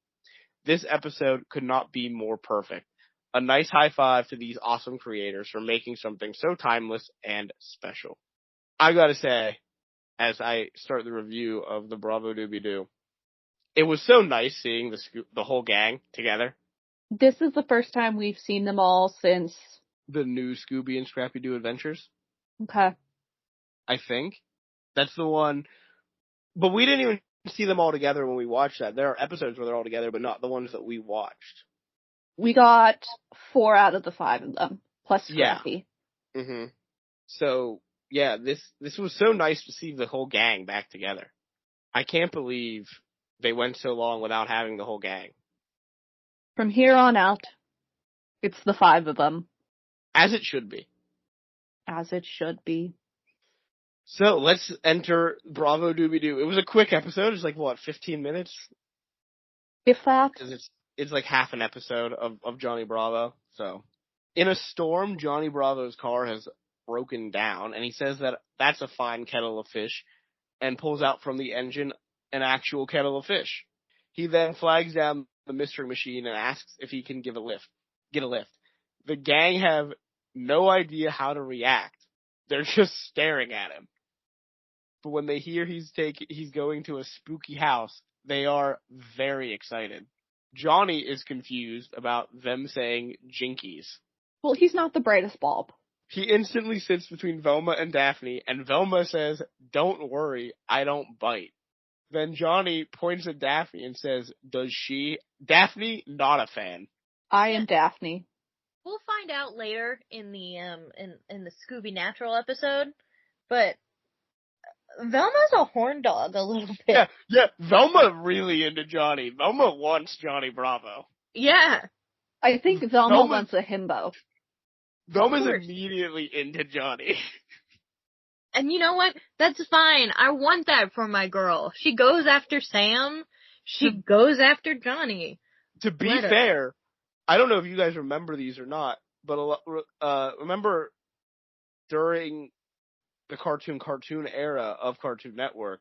This episode could not be more perfect. A nice high five to these awesome creators for making something so timeless and special. I gotta say, as I start the review of the Bravo Doobie-Doo, it was so nice seeing the whole gang together. This is the first time we've seen them all since The new Scooby and Scrappy-Doo Adventures. Okay. I think. That's the one. But we didn't even see them all together when we watched that. There are episodes where they're all together, but not the ones that we watched. We got 4 out of the 5 of them, plus Scrappy. Yeah. Mm-hmm. So, yeah, this was so nice to see the whole gang back together. I can't believe they went so long without having the whole gang. From here on out, it's the 5 of them. As it should be. As it should be. So, let's enter Bravo Doobie-Doo. It was a quick episode. It's like, 15 minutes? If that. Because it's like half an episode of Johnny Bravo. So, in a storm, Johnny Bravo's car has broken down, and he says that that's a fine kettle of fish, and pulls out from the engine an actual kettle of fish. He then flags down the mystery machine and asks if he can get a lift. The gang have no idea how to react. They're just staring at him. But when they hear he's going to a spooky house, they are very excited. Johnny is confused about them saying Jinkies. Well, he's not the brightest bulb. He instantly sits between Velma and Daphne, and Velma says, "Don't worry, I don't bite." Then Johnny points at Daphne and says, "Does she?" Daphne, not a fan. I am Daphne. We'll find out later in the in the Scooby Natural episode, but Velma's a horn dog a little bit. Yeah, Velma really into Johnny. Velma wants Johnny Bravo. Yeah. I think Velma wants a himbo. Velma's immediately into Johnny. And you know what? That's fine. I want that for my girl. She goes after Sam. She goes after Johnny. To be fair, I don't know if you guys remember these or not, but remember during the cartoon era of Cartoon Network,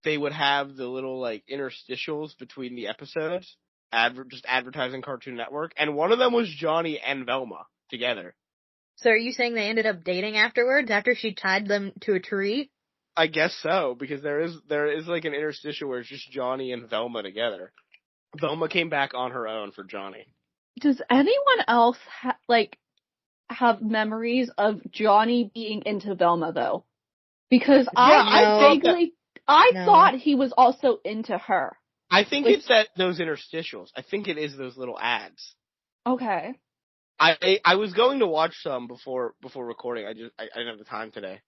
they would have the little like interstitials between the episodes, just advertising Cartoon Network, and one of them was Johnny and Velma together. So are you saying they ended up dating afterwards, after she tied them to a tree? I guess so, because there is like an interstitial where it's just Johnny and Velma together. Velma came back on her own for Johnny. Does anyone else have memories of Johnny being into Velma though? Because I thought he was also into her. I think it's those interstitials. I think it is those little ads. Okay. I was going to watch some before recording. I didn't have the time today.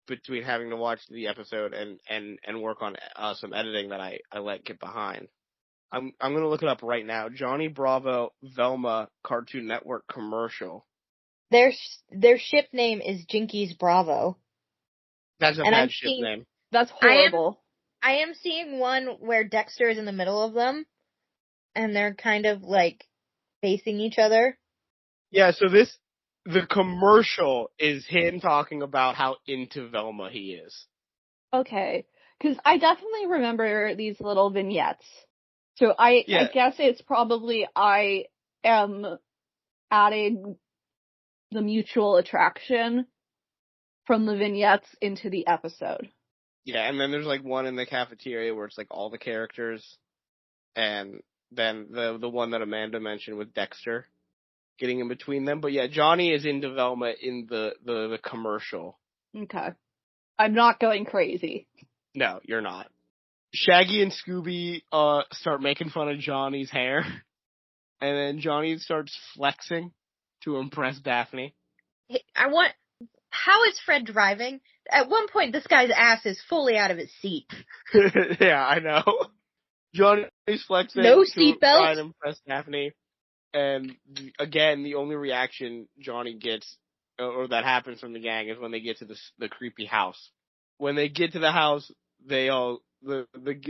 Between having to watch the episode and work on some editing that I let get behind. I'm gonna look it up right now. Johnny Bravo Velma Cartoon Network commercial. Their ship name is Jinkies Bravo. That's a bad ship name. That's horrible. I am seeing one where Dexter is in the middle of them, and they're kind of like facing each other. Yeah, so the commercial is him talking about how into Velma he is. Okay, because I definitely remember these little vignettes. So I guess it's probably I am adding the mutual attraction from the vignettes into the episode. Yeah, and then there's like one in the cafeteria where it's like all the characters, and then the one that Amanda mentioned with Dexter getting in between them. But yeah, Johnny is into Velma in the commercial. Okay. I'm not going crazy. No, you're not. Shaggy and Scooby start making fun of Johnny's hair, and then Johnny starts flexing to impress Daphne. How is Fred driving? At one point, this guy's ass is fully out of his seat. Yeah, I know. Johnny's flexing no to seatbelt. Try and impress Daphne, and again, the only reaction Johnny gets, or that happens from the gang, is when they get to the creepy house. When they get to the house, the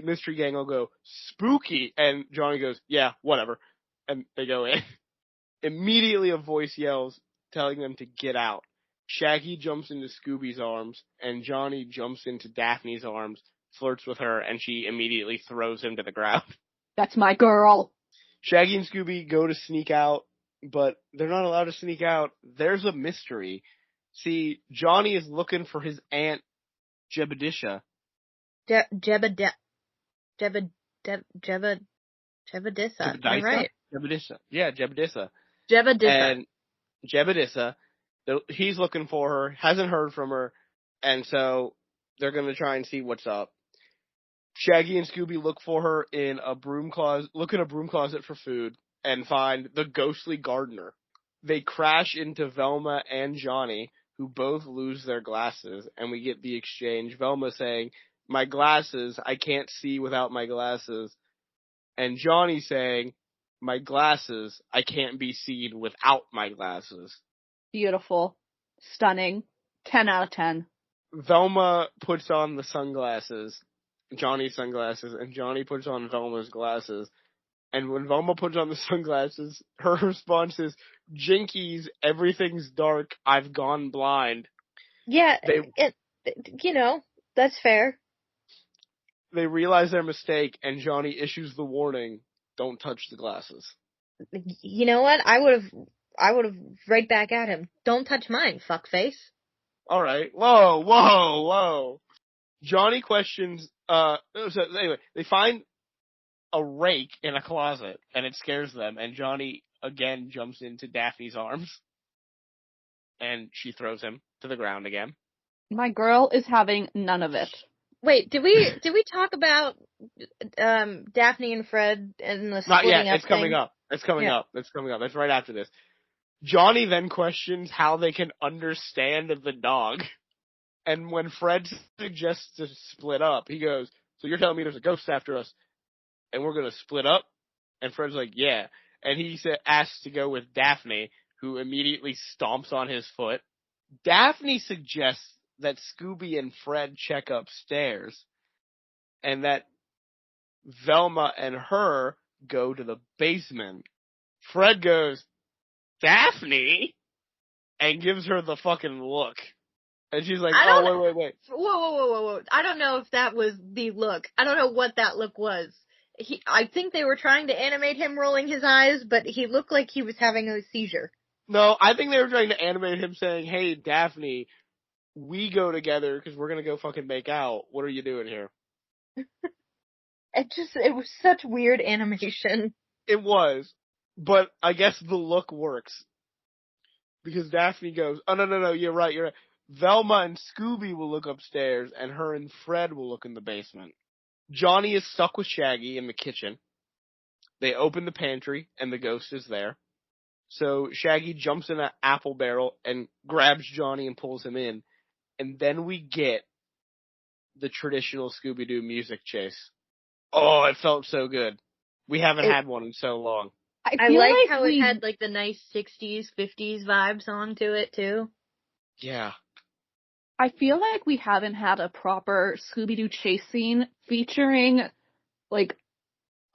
mystery gang will go, "Spooky," and Johnny goes, "Yeah, whatever," and they go in. Immediately a voice yells, telling them to get out. Shaggy jumps into Scooby's arms, and Johnny jumps into Daphne's arms, flirts with her, and she immediately throws him to the ground. That's my girl. Shaggy and Scooby go to sneak out, but they're not allowed to sneak out. There's a mystery. See, Johnny is looking for his aunt, Jebediah. Jebediah. Am I right? Jebediah. Yeah, Jebediah. Jebediah. And Jebediah, he's looking for her, hasn't heard from her, and so they're going to try and see what's up. Shaggy and Scooby look for her in a broom closet for food, and find the ghostly gardener. They crash into Velma and Johnny, who both lose their glasses, and we get the exchange. Velma saying, "My glasses, I can't see without my glasses." And Johnny saying, "My glasses, I can't be seen without my glasses." Beautiful. Stunning. 10 out of 10. Velma puts on the sunglasses, Johnny's sunglasses, and Johnny puts on Velma's glasses. And when Velma puts on the sunglasses, her response is, "Jinkies, everything's dark, I've gone blind." Yeah, that's fair. They realize their mistake, and Johnny issues the warning, "Don't touch the glasses." You know what? I would have right back at him. Don't touch mine, fuckface. Alright, whoa. Johnny questions, so anyway, they find a rake in a closet, and it scares them, and Johnny again jumps into Daphne's arms, and she throws him to the ground again. My girl is having none of it. Wait, did we talk about Daphne and Fred and the Not splitting yet, up it's coming thing? up. It's coming up. That's right after this. Johnny then questions how they can understand the dog. And when Fred suggests to split up, he goes, "So you're telling me there's a ghost after us, and we're gonna split up?" And Fred's like, "Yeah." And he asks to go with Daphne, who immediately stomps on his foot. Daphne suggests that Scooby and Fred check upstairs, and that Velma and her go to the basement. Fred goes, "Daphne?" and gives her the fucking look. And she's like, wait. Whoa. I don't know if that was the look. I don't know what that look was. I think they were trying to animate him rolling his eyes, but he looked like he was having a seizure. No, I think they were trying to animate him saying, "Hey, Daphne, we go together because we're going to go fucking make out. What are you doing here?" It was such weird animation. It was. But I guess the look works. Because Daphne goes, "Oh, no, you're right. Velma and Scooby will look upstairs, and her and Fred will look in the basement." Johnny is stuck with Shaggy in the kitchen. They open the pantry, and the ghost is there. So Shaggy jumps in an apple barrel and grabs Johnny and pulls him in. And then we get the traditional Scooby-Doo music chase. Oh, it felt so good. We haven't had one in so long. I like how it had like the nice 60s, 50s vibes onto it too. Yeah. I feel like we haven't had a proper Scooby-Doo chase scene featuring, like,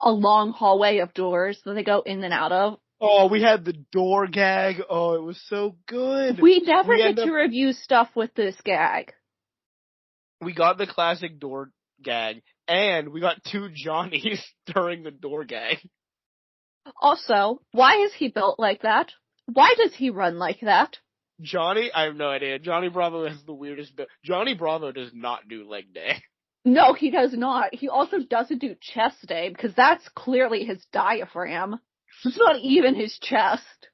a long hallway of doors that they go in and out of. Oh, we had the door gag. Oh, it was so good. We never get to review stuff with this gag. We got the classic door gag, and we got two Johnnies during the door gag. Also, why is he built like that? Why does he run like that? Johnny? I have no idea. Johnny Bravo has the weirdest build. Johnny Bravo does not do leg day. No, he does not. He also doesn't do chest day, because that's clearly his diaphragm. It's not even his chest.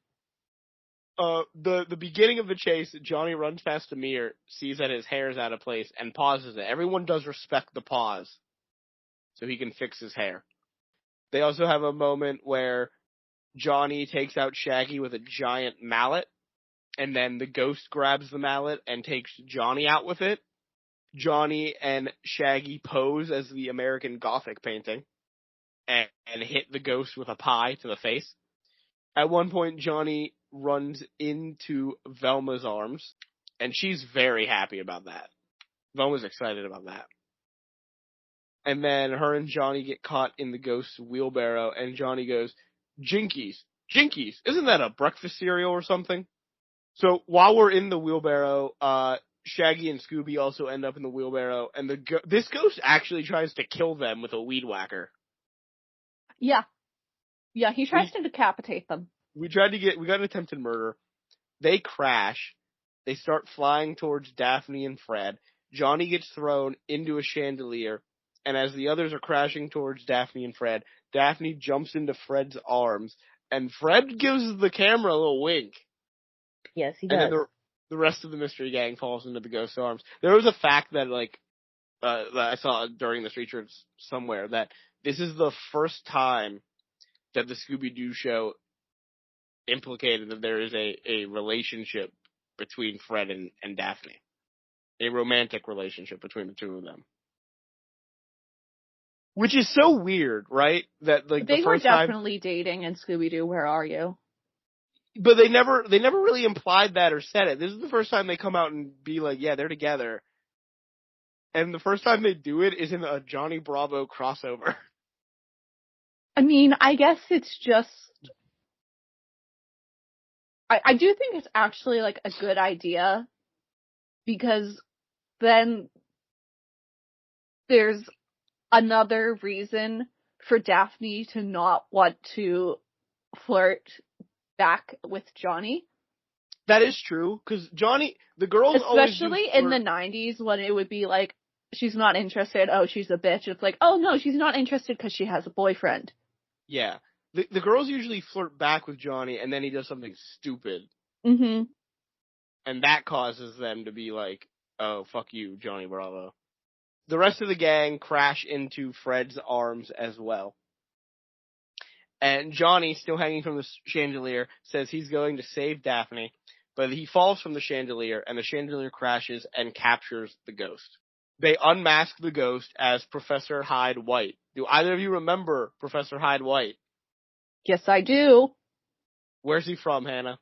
The beginning of the chase, Johnny runs past a mirror, sees that his hair is out of place, and pauses it. Everyone does respect the pause, so he can fix his hair. They also have a moment where Johnny takes out Shaggy with a giant mallet, and then the ghost grabs the mallet and takes Johnny out with it. Johnny and Shaggy pose as the American Gothic painting, and hit the ghost with a pie to the face. At one point, Johnny runs into Velma's arms, and she's very happy about that. Velma's excited about that. And then her and Johnny get caught in the ghost's wheelbarrow, and Johnny goes, Jinkies, isn't that a breakfast cereal or something?" So while we're in the wheelbarrow, Shaggy and Scooby also end up in the wheelbarrow, and this ghost actually tries to kill them with a weed whacker. Yeah. Yeah, he tries to decapitate them. We got an attempted murder. They crash. They start flying towards Daphne and Fred. Johnny gets thrown into a chandelier, and as the others are crashing towards Daphne and Fred, Daphne jumps into Fred's arms, and Fred gives the camera a little wink. Yes, he does. And then the rest of the mystery gang falls into the ghost's arms. There was a fact that that I saw during this research somewhere that this is the first time that the Scooby-Doo show implicated that there is a relationship between Fred and Daphne. A romantic relationship between the two of them. Which is so weird, right? That they were definitely dating in Scooby-Doo, Where Are You? But they never really implied that or said it. This is the first time they come out and be like, yeah, they're together. And the first time they do it is in a Johnny Bravo crossover. I mean, I guess it's just... I do think it's actually, like, a good idea, because then there's another reason for Daphne to not want to flirt back with Johnny. That is true, because Johnny, the girls especially in the 90s when it would be like, she's not interested, oh, she's a bitch. It's like, oh no, she's not interested because she has a boyfriend. Yeah. The girls usually flirt back with Johnny, and then he does something stupid. Mm-hmm. And that causes them to be like, oh, fuck you, Johnny Bravo. The rest of the gang crash into Fred's arms as well. And Johnny, still hanging from the chandelier, says he's going to save Daphne, but he falls from the chandelier, and the chandelier crashes and captures the ghost. They unmask the ghost as Professor Hyde White. Do either of you remember Professor Hyde White? Yes, I do. Where's he from, Hannah?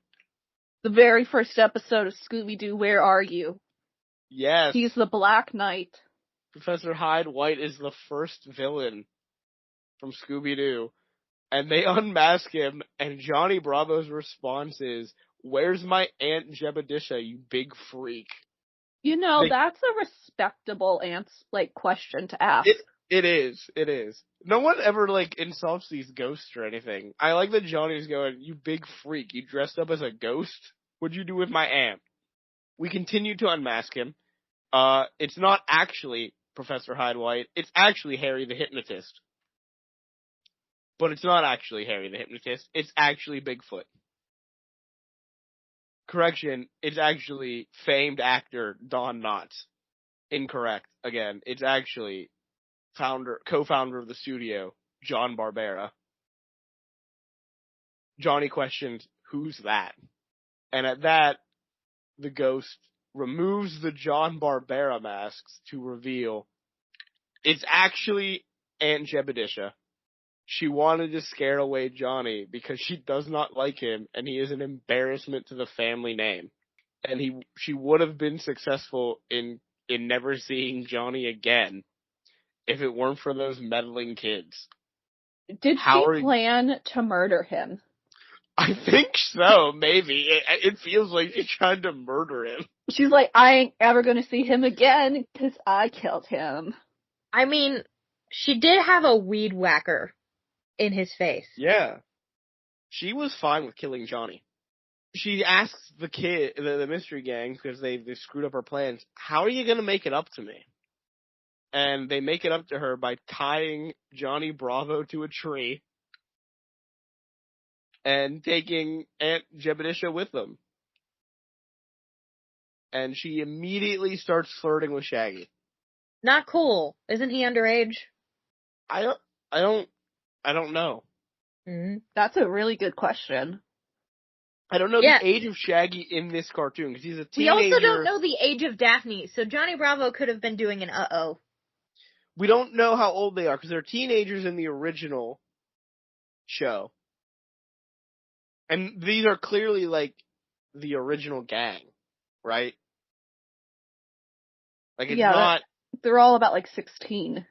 The very first episode of Scooby-Doo, Where Are You? Yes. He's the Black Knight. Professor Hyde White is the first villain from Scooby-Doo. And they unmask him, and Johnny Bravo's response is, "Where's my Aunt Jebediah, you big freak?" You know, that's a respectable question to ask. It is. No one ever, insults these ghosts or anything. I like that Johnny's going, "You big freak, you dressed up as a ghost? What'd you do with my aunt?" We continue to unmask him. It's not actually Professor Hyde White, it's actually Harry the Hypnotist. But it's not actually Harry the Hypnotist, it's actually Bigfoot. Correction, it's actually famed actor Don Knotts. Incorrect. Again, it's actually co-founder of the studio, John Barbera. Johnny questions, "Who's that?" And at that, the ghost removes the John Barbera masks to reveal it's actually Aunt Jebediah. She wanted to scare away Johnny because she does not like him and he is an embarrassment to the family name. And she would have been successful in never seeing Johnny again if it weren't for those meddling kids. Did she plan to murder him? I think so, maybe. It feels like she tried to murder him. She's like, I ain't ever gonna see him again because I killed him. I mean, she did have a weed whacker in his face. Yeah. She was fine with killing Johnny. She asks the mystery gang, because they screwed up her plans, "How are you gonna make it up to me?" And they make it up to her by tying Johnny Bravo to a tree and taking Aunt Jebediah with them. And she immediately starts flirting with Shaggy. Not cool. Isn't he underage? I don't know. Mm-hmm. That's a really good question. I don't know the age of Shaggy in this cartoon, because he's a teenager. We also don't know the age of Daphne, so Johnny Bravo could have been doing an uh-oh. We don't know how old they are, because they're teenagers in the original show. And these are clearly, the original gang, right? It's not... They're all about, 16.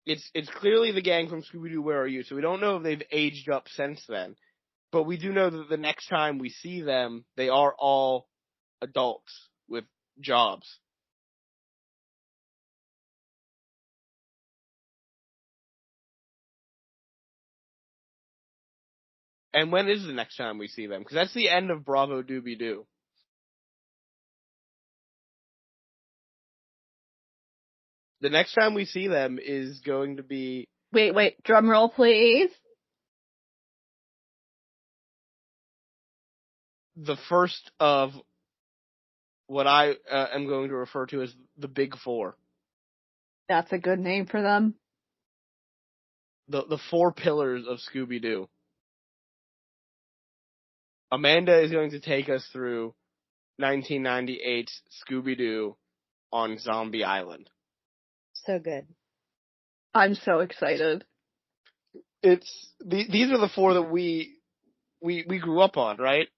It's clearly the gang from Scooby-Doo, Where Are You? So we don't know if they've aged up since then. But we do know that the next time we see them, they are all adults with jobs. And when is the next time we see them? Because that's the end of Bravo Doobie Doo. The next time we see them is going to be... Wait, drum roll, please. The first of what I am going to refer to as the Big Four. That's a good name for them. The four pillars of Scooby-Doo. Amanda is going to take us through 1998's Scooby-Doo on Zombie Island. So good. I'm so excited. These are the four that we grew up on, right?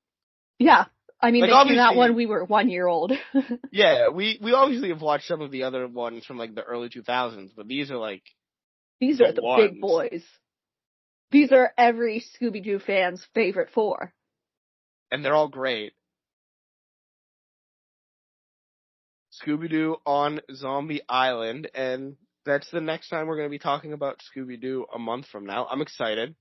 Yeah. I mean, Like, they came out obviously- when we were 1 year old. Yeah, we obviously have watched some of the other ones from like the early 2000s, but these are like, These The are the ones. big boys. These are every Scooby-Doo fan's favorite four. and they're all great. Scooby-Doo on Zombie Island, and that's the next time we're going to be talking about Scooby-Doo a month from now. I'm excited.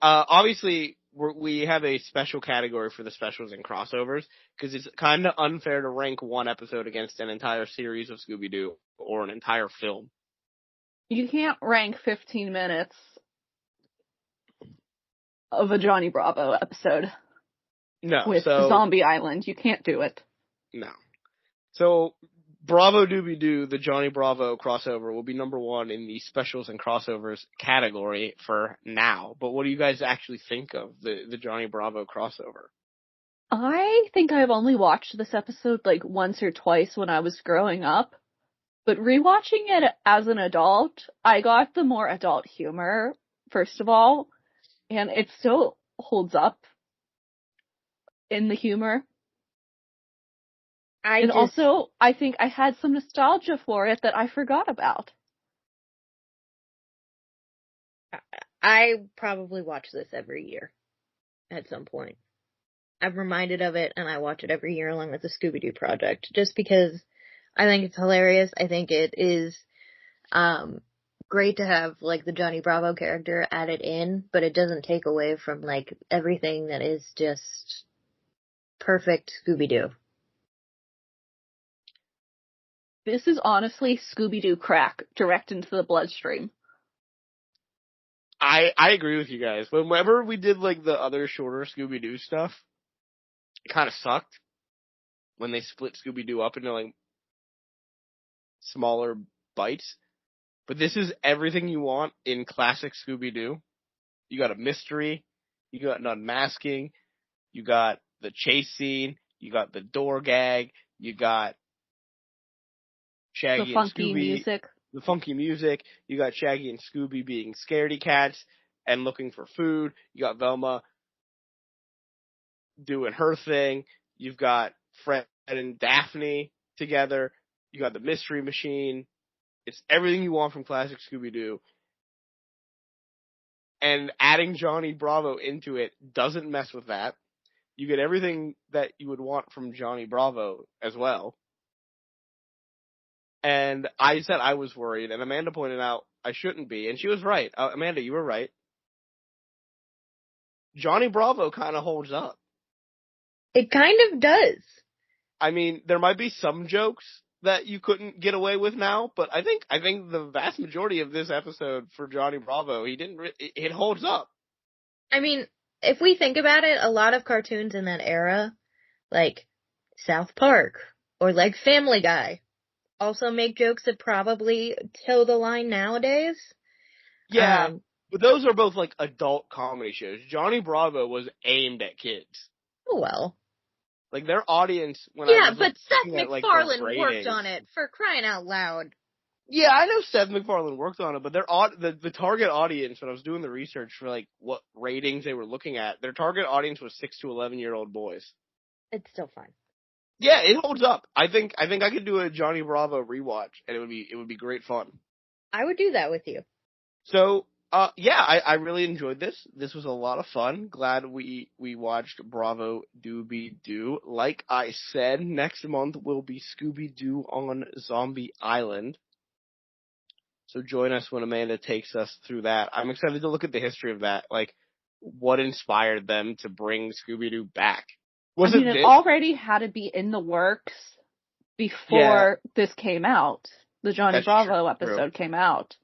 Obviously, we have a special category for the specials and crossovers, because it's kind of unfair to rank one episode against an entire series of Scooby-Doo, or an entire film. You can't rank 15 minutes of a Johnny Bravo episode No, with so... Zombie Island. You can't do it. No. So, Bravo Doobie Doo, the Johnny Bravo crossover, will be number one in the specials and crossovers category for now. But what do you guys actually think of the Johnny Bravo crossover? I think I've only watched this episode like once or twice when I was growing up. But rewatching it as an adult, I got the more adult humor, first of all, and it still holds up in the humor. Also, I think I had some nostalgia for it that I forgot about. I probably watch this every year at some point. I'm reminded of it, and I watch it every year along with the Scooby-Doo Project, just because I think it's hilarious. I think it is great to have, like, the Johnny Bravo character added in, but it doesn't take away from, like, everything that is just perfect Scooby-Doo. This is honestly Scooby-Doo crack direct into the bloodstream. I agree with you guys. Whenever we did, like, the other shorter Scooby-Doo stuff, it kind of sucked when they split Scooby-Doo up into, like, smaller bites. But this is everything you want in classic Scooby-Doo. You got a mystery, you got an unmasking, you got the chase scene, you got the door gag, you got Shaggy The funky and Scooby, music. the funky music, you got Shaggy and Scooby being scaredy cats and looking for food, you got Velma doing her thing, you've got Fred and Daphne together, you got the mystery machine. It's everything you want from classic Scooby-Doo. And adding Johnny Bravo into it doesn't mess with that. You get everything that you would want from Johnny Bravo as well. And I said I was worried, and Amanda pointed out I shouldn't be, and she was right. Amanda, you were right. Johnny Bravo kind of holds up. It kind of does. I mean, there might be some jokes that you couldn't get away with now, but I think the vast majority of this episode for Johnny Bravo, it holds up. I mean, if we think about it, a lot of cartoons in that era, like South Park or like Family Guy, also make jokes that probably toe the line nowadays. Yeah, but those are both like adult comedy shows. Johnny Bravo was aimed at kids. Oh well. Like, their audience, when but Seth looking at, like, MacFarlane their worked ratings- on it, for crying out loud. Yeah, I know Seth MacFarlane worked on it, but the target audience, when I was doing the research for, like, what ratings they were looking at, their target audience was 6 to 11-year-old boys. It's still fine. Yeah, it holds up. I think I could do a Johnny Bravo rewatch, and it would be great fun. I would do that with you. So, Yeah, I really enjoyed this. This was a lot of fun. Glad we watched Bravo Doobie Doo. Like I said, next month will be Scooby-Doo on Zombie Island. So join us when Amanda takes us through that. I'm excited to look at the history of that. Like, what inspired them to bring Scooby-Doo back? It already had to be in the works before this came out. The Johnny Bravo episode came out.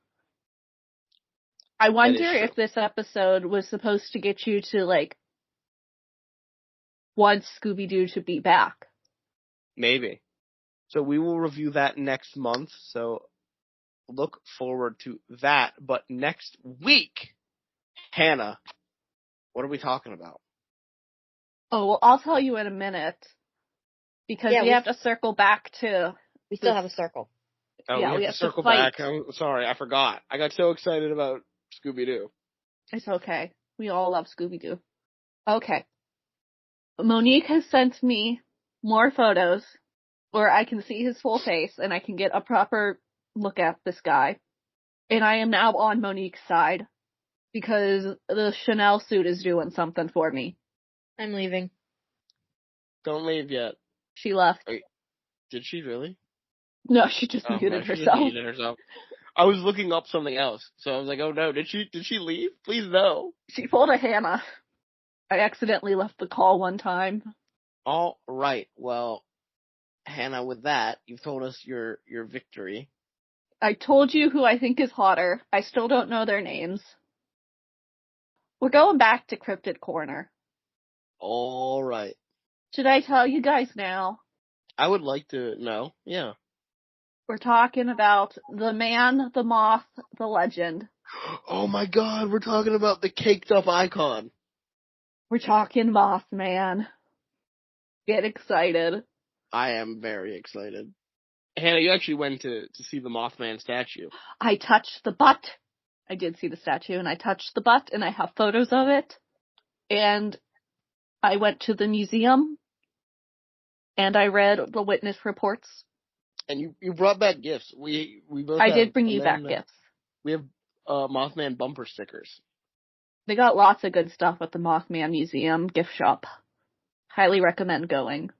I wonder if this episode was supposed to get you to, like, want Scooby-Doo to be back. Maybe. So we will review that next month, so look forward to that. But next week, Hannah, what are we talking about? Oh, well, I'll tell you in a minute. Because we have to circle back to... We still have a circle. Oh, yeah, we have to circle back. I'm sorry, I forgot. I got so excited about Scooby-Doo. It's okay. We all love Scooby-Doo. Okay. Monique has sent me more photos where I can see his full face and I can get a proper look at this guy. And I am now on Monique's side because the Chanel suit is doing something for me. I'm leaving. Don't leave yet. She left. Wait, did she really? No, she just muted herself. I was looking up something else, so I was like, oh no, did she leave? Please no. She pulled a Hannah. I accidentally left the call one time. All right, well, Hannah, with that, you've told us your victory. I told you who I think is hotter. I still don't know their names. We're going back to Cryptid Corner. All right. Should I tell you guys now? I would like to know, yeah. We're talking about the man, the moth, the legend. Oh my god, we're talking about the caked up icon. We're talking Mothman. Get excited. I am very excited. Hannah, you actually went to see the Mothman statue. I touched the butt. I did see the statue and I touched the butt and I have photos of it. And I went to the museum and I read the witness reports. And you brought back gifts. We both. I did bring you back gifts. We have Mothman bumper stickers. They got lots of good stuff at the Mothman Museum gift shop. Highly recommend going.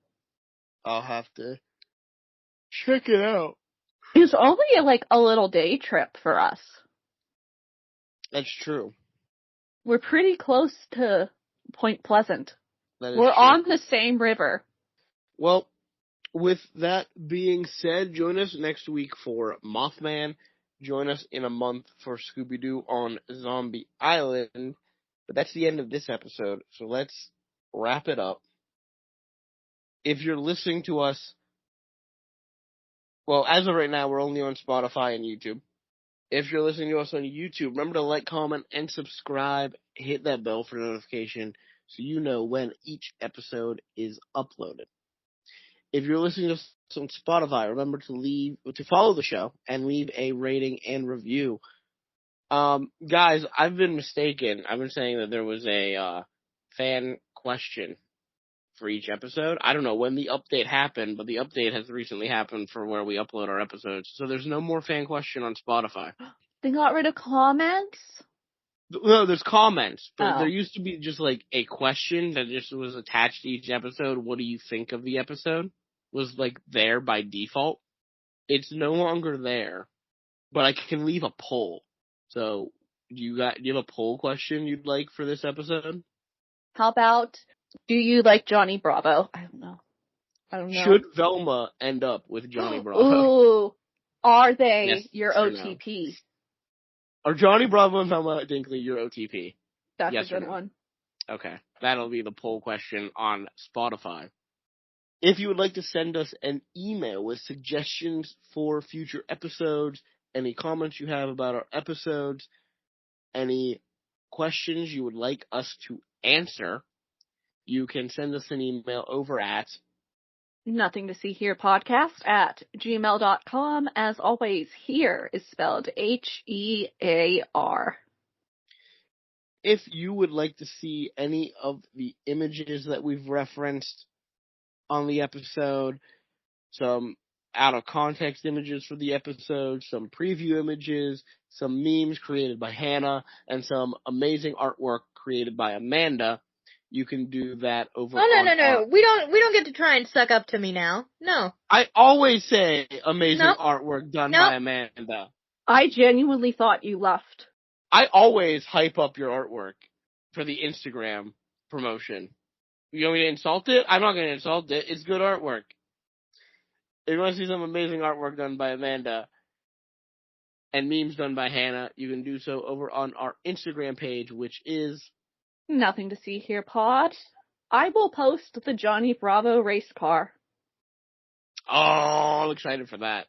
I'll have to check it out. It's only like a little day trip for us. That's true. We're pretty close to Point Pleasant. That is We're true. on the same river. Well, with that being said, join us next week for Mothman. Join us in a month for Scooby-Doo on Zombie Island. But that's the end of this episode, so let's wrap it up. If you're listening to us, well, as of right now, we're only on Spotify and YouTube. If you're listening to us on YouTube, remember to like, comment, and subscribe. Hit that bell for notification so you know when each episode is uploaded. If you're listening to us on Spotify, remember to follow the show and leave a rating and review. Guys, I've been mistaken. I've been saying that there was a fan question for each episode. I don't know when the update happened, but the update has recently happened for where we upload our episodes. So there's no more fan question on Spotify. They got rid of comments? No, there's comments, but there used to be just like a question that just was attached to each episode. What do you think of the episode? Was like there by default. It's no longer there, but I can leave a poll. So do you have a poll question you'd like for this episode? How about, do you like Johnny Bravo? I don't know. Should Velma end up with Johnny Bravo? Ooh, are they yes, your OTP? No. Are Johnny Bravo and Velma Dinkley your OTP? That's yes a good one. Okay, that'll be the poll question on Spotify. If you would like to send us an email with suggestions for future episodes, any comments you have about our episodes, any questions you would like us to answer, you can send us an email over at Nothing to See Here podcast at gmail.com. As always, here is spelled HEAR. If you would like to see any of the images that we've referenced on the episode, some out of context images for the episode, some preview images, some memes created by Hannah, and some amazing artwork created by Amanda, you can do that over No. We don't get to try and suck up to me now. No. I always say amazing Nope. artwork done Nope. by Amanda. I genuinely thought you left. I always hype up your artwork for the Instagram promotion. You want me to insult it? I'm not going to insult it. It's good artwork. If you want to see some amazing artwork done by Amanda and memes done by Hannah, you can do so over on our Instagram page, which is... Nothing to see here, Pod. I will post the Johnny Bravo race car. Oh, I'm excited for that.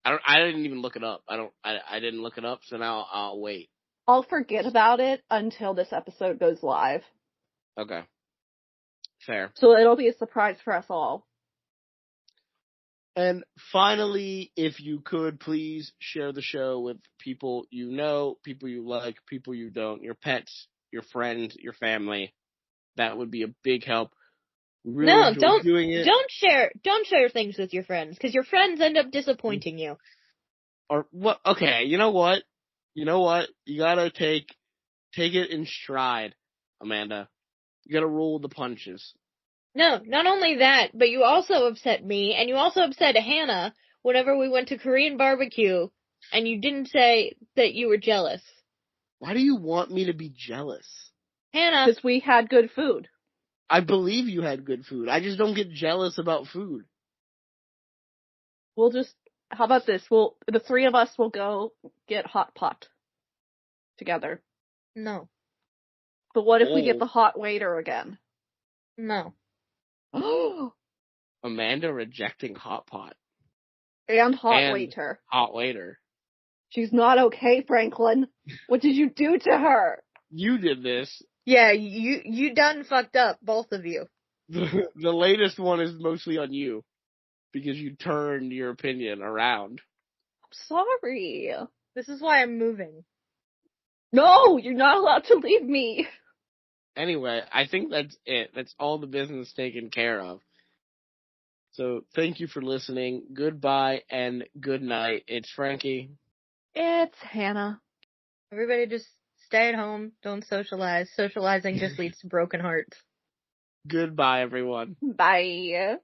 I didn't even look it up. I didn't look it up, so now I'll wait. I'll forget about it until this episode goes live. Okay. Fair. So it'll be a surprise for us all. And finally, if you could, please share the show with people you know, people you like, people you don't, your pets, your friends, your family. That would be a big help. Really No, enjoy doing it. Don't share things with your friends, because your friends end up disappointing you. Or what? Okay, you know what? You gotta take it in stride, Amanda. You gotta roll the punches. No, not only that, but you also upset me, and you also upset Hannah whenever we went to Korean barbecue, and you didn't say that you were jealous. Why do you want me to be jealous? Hannah. Because we had good food. I believe you had good food. I just don't get jealous about food. How about this? The three of us will go get hot pot together. No. But what if we get the hot waiter again? No. Oh. Amanda rejecting hot pot. And hot waiter. Hot waiter. She's not okay, Franklin. What did you do to her? You did this. Yeah, you done fucked up, both of you. The latest one is mostly on you. Because you turned your opinion around. I'm sorry. This is why I'm moving. No, you're not allowed to leave me. Anyway, I think that's it. That's all the business taken care of. So, thank you for listening. Goodbye and good night. It's Frankie. It's Hannah. Everybody just stay at home. Don't socialize. Socializing just leads to broken hearts. Goodbye, everyone. Bye.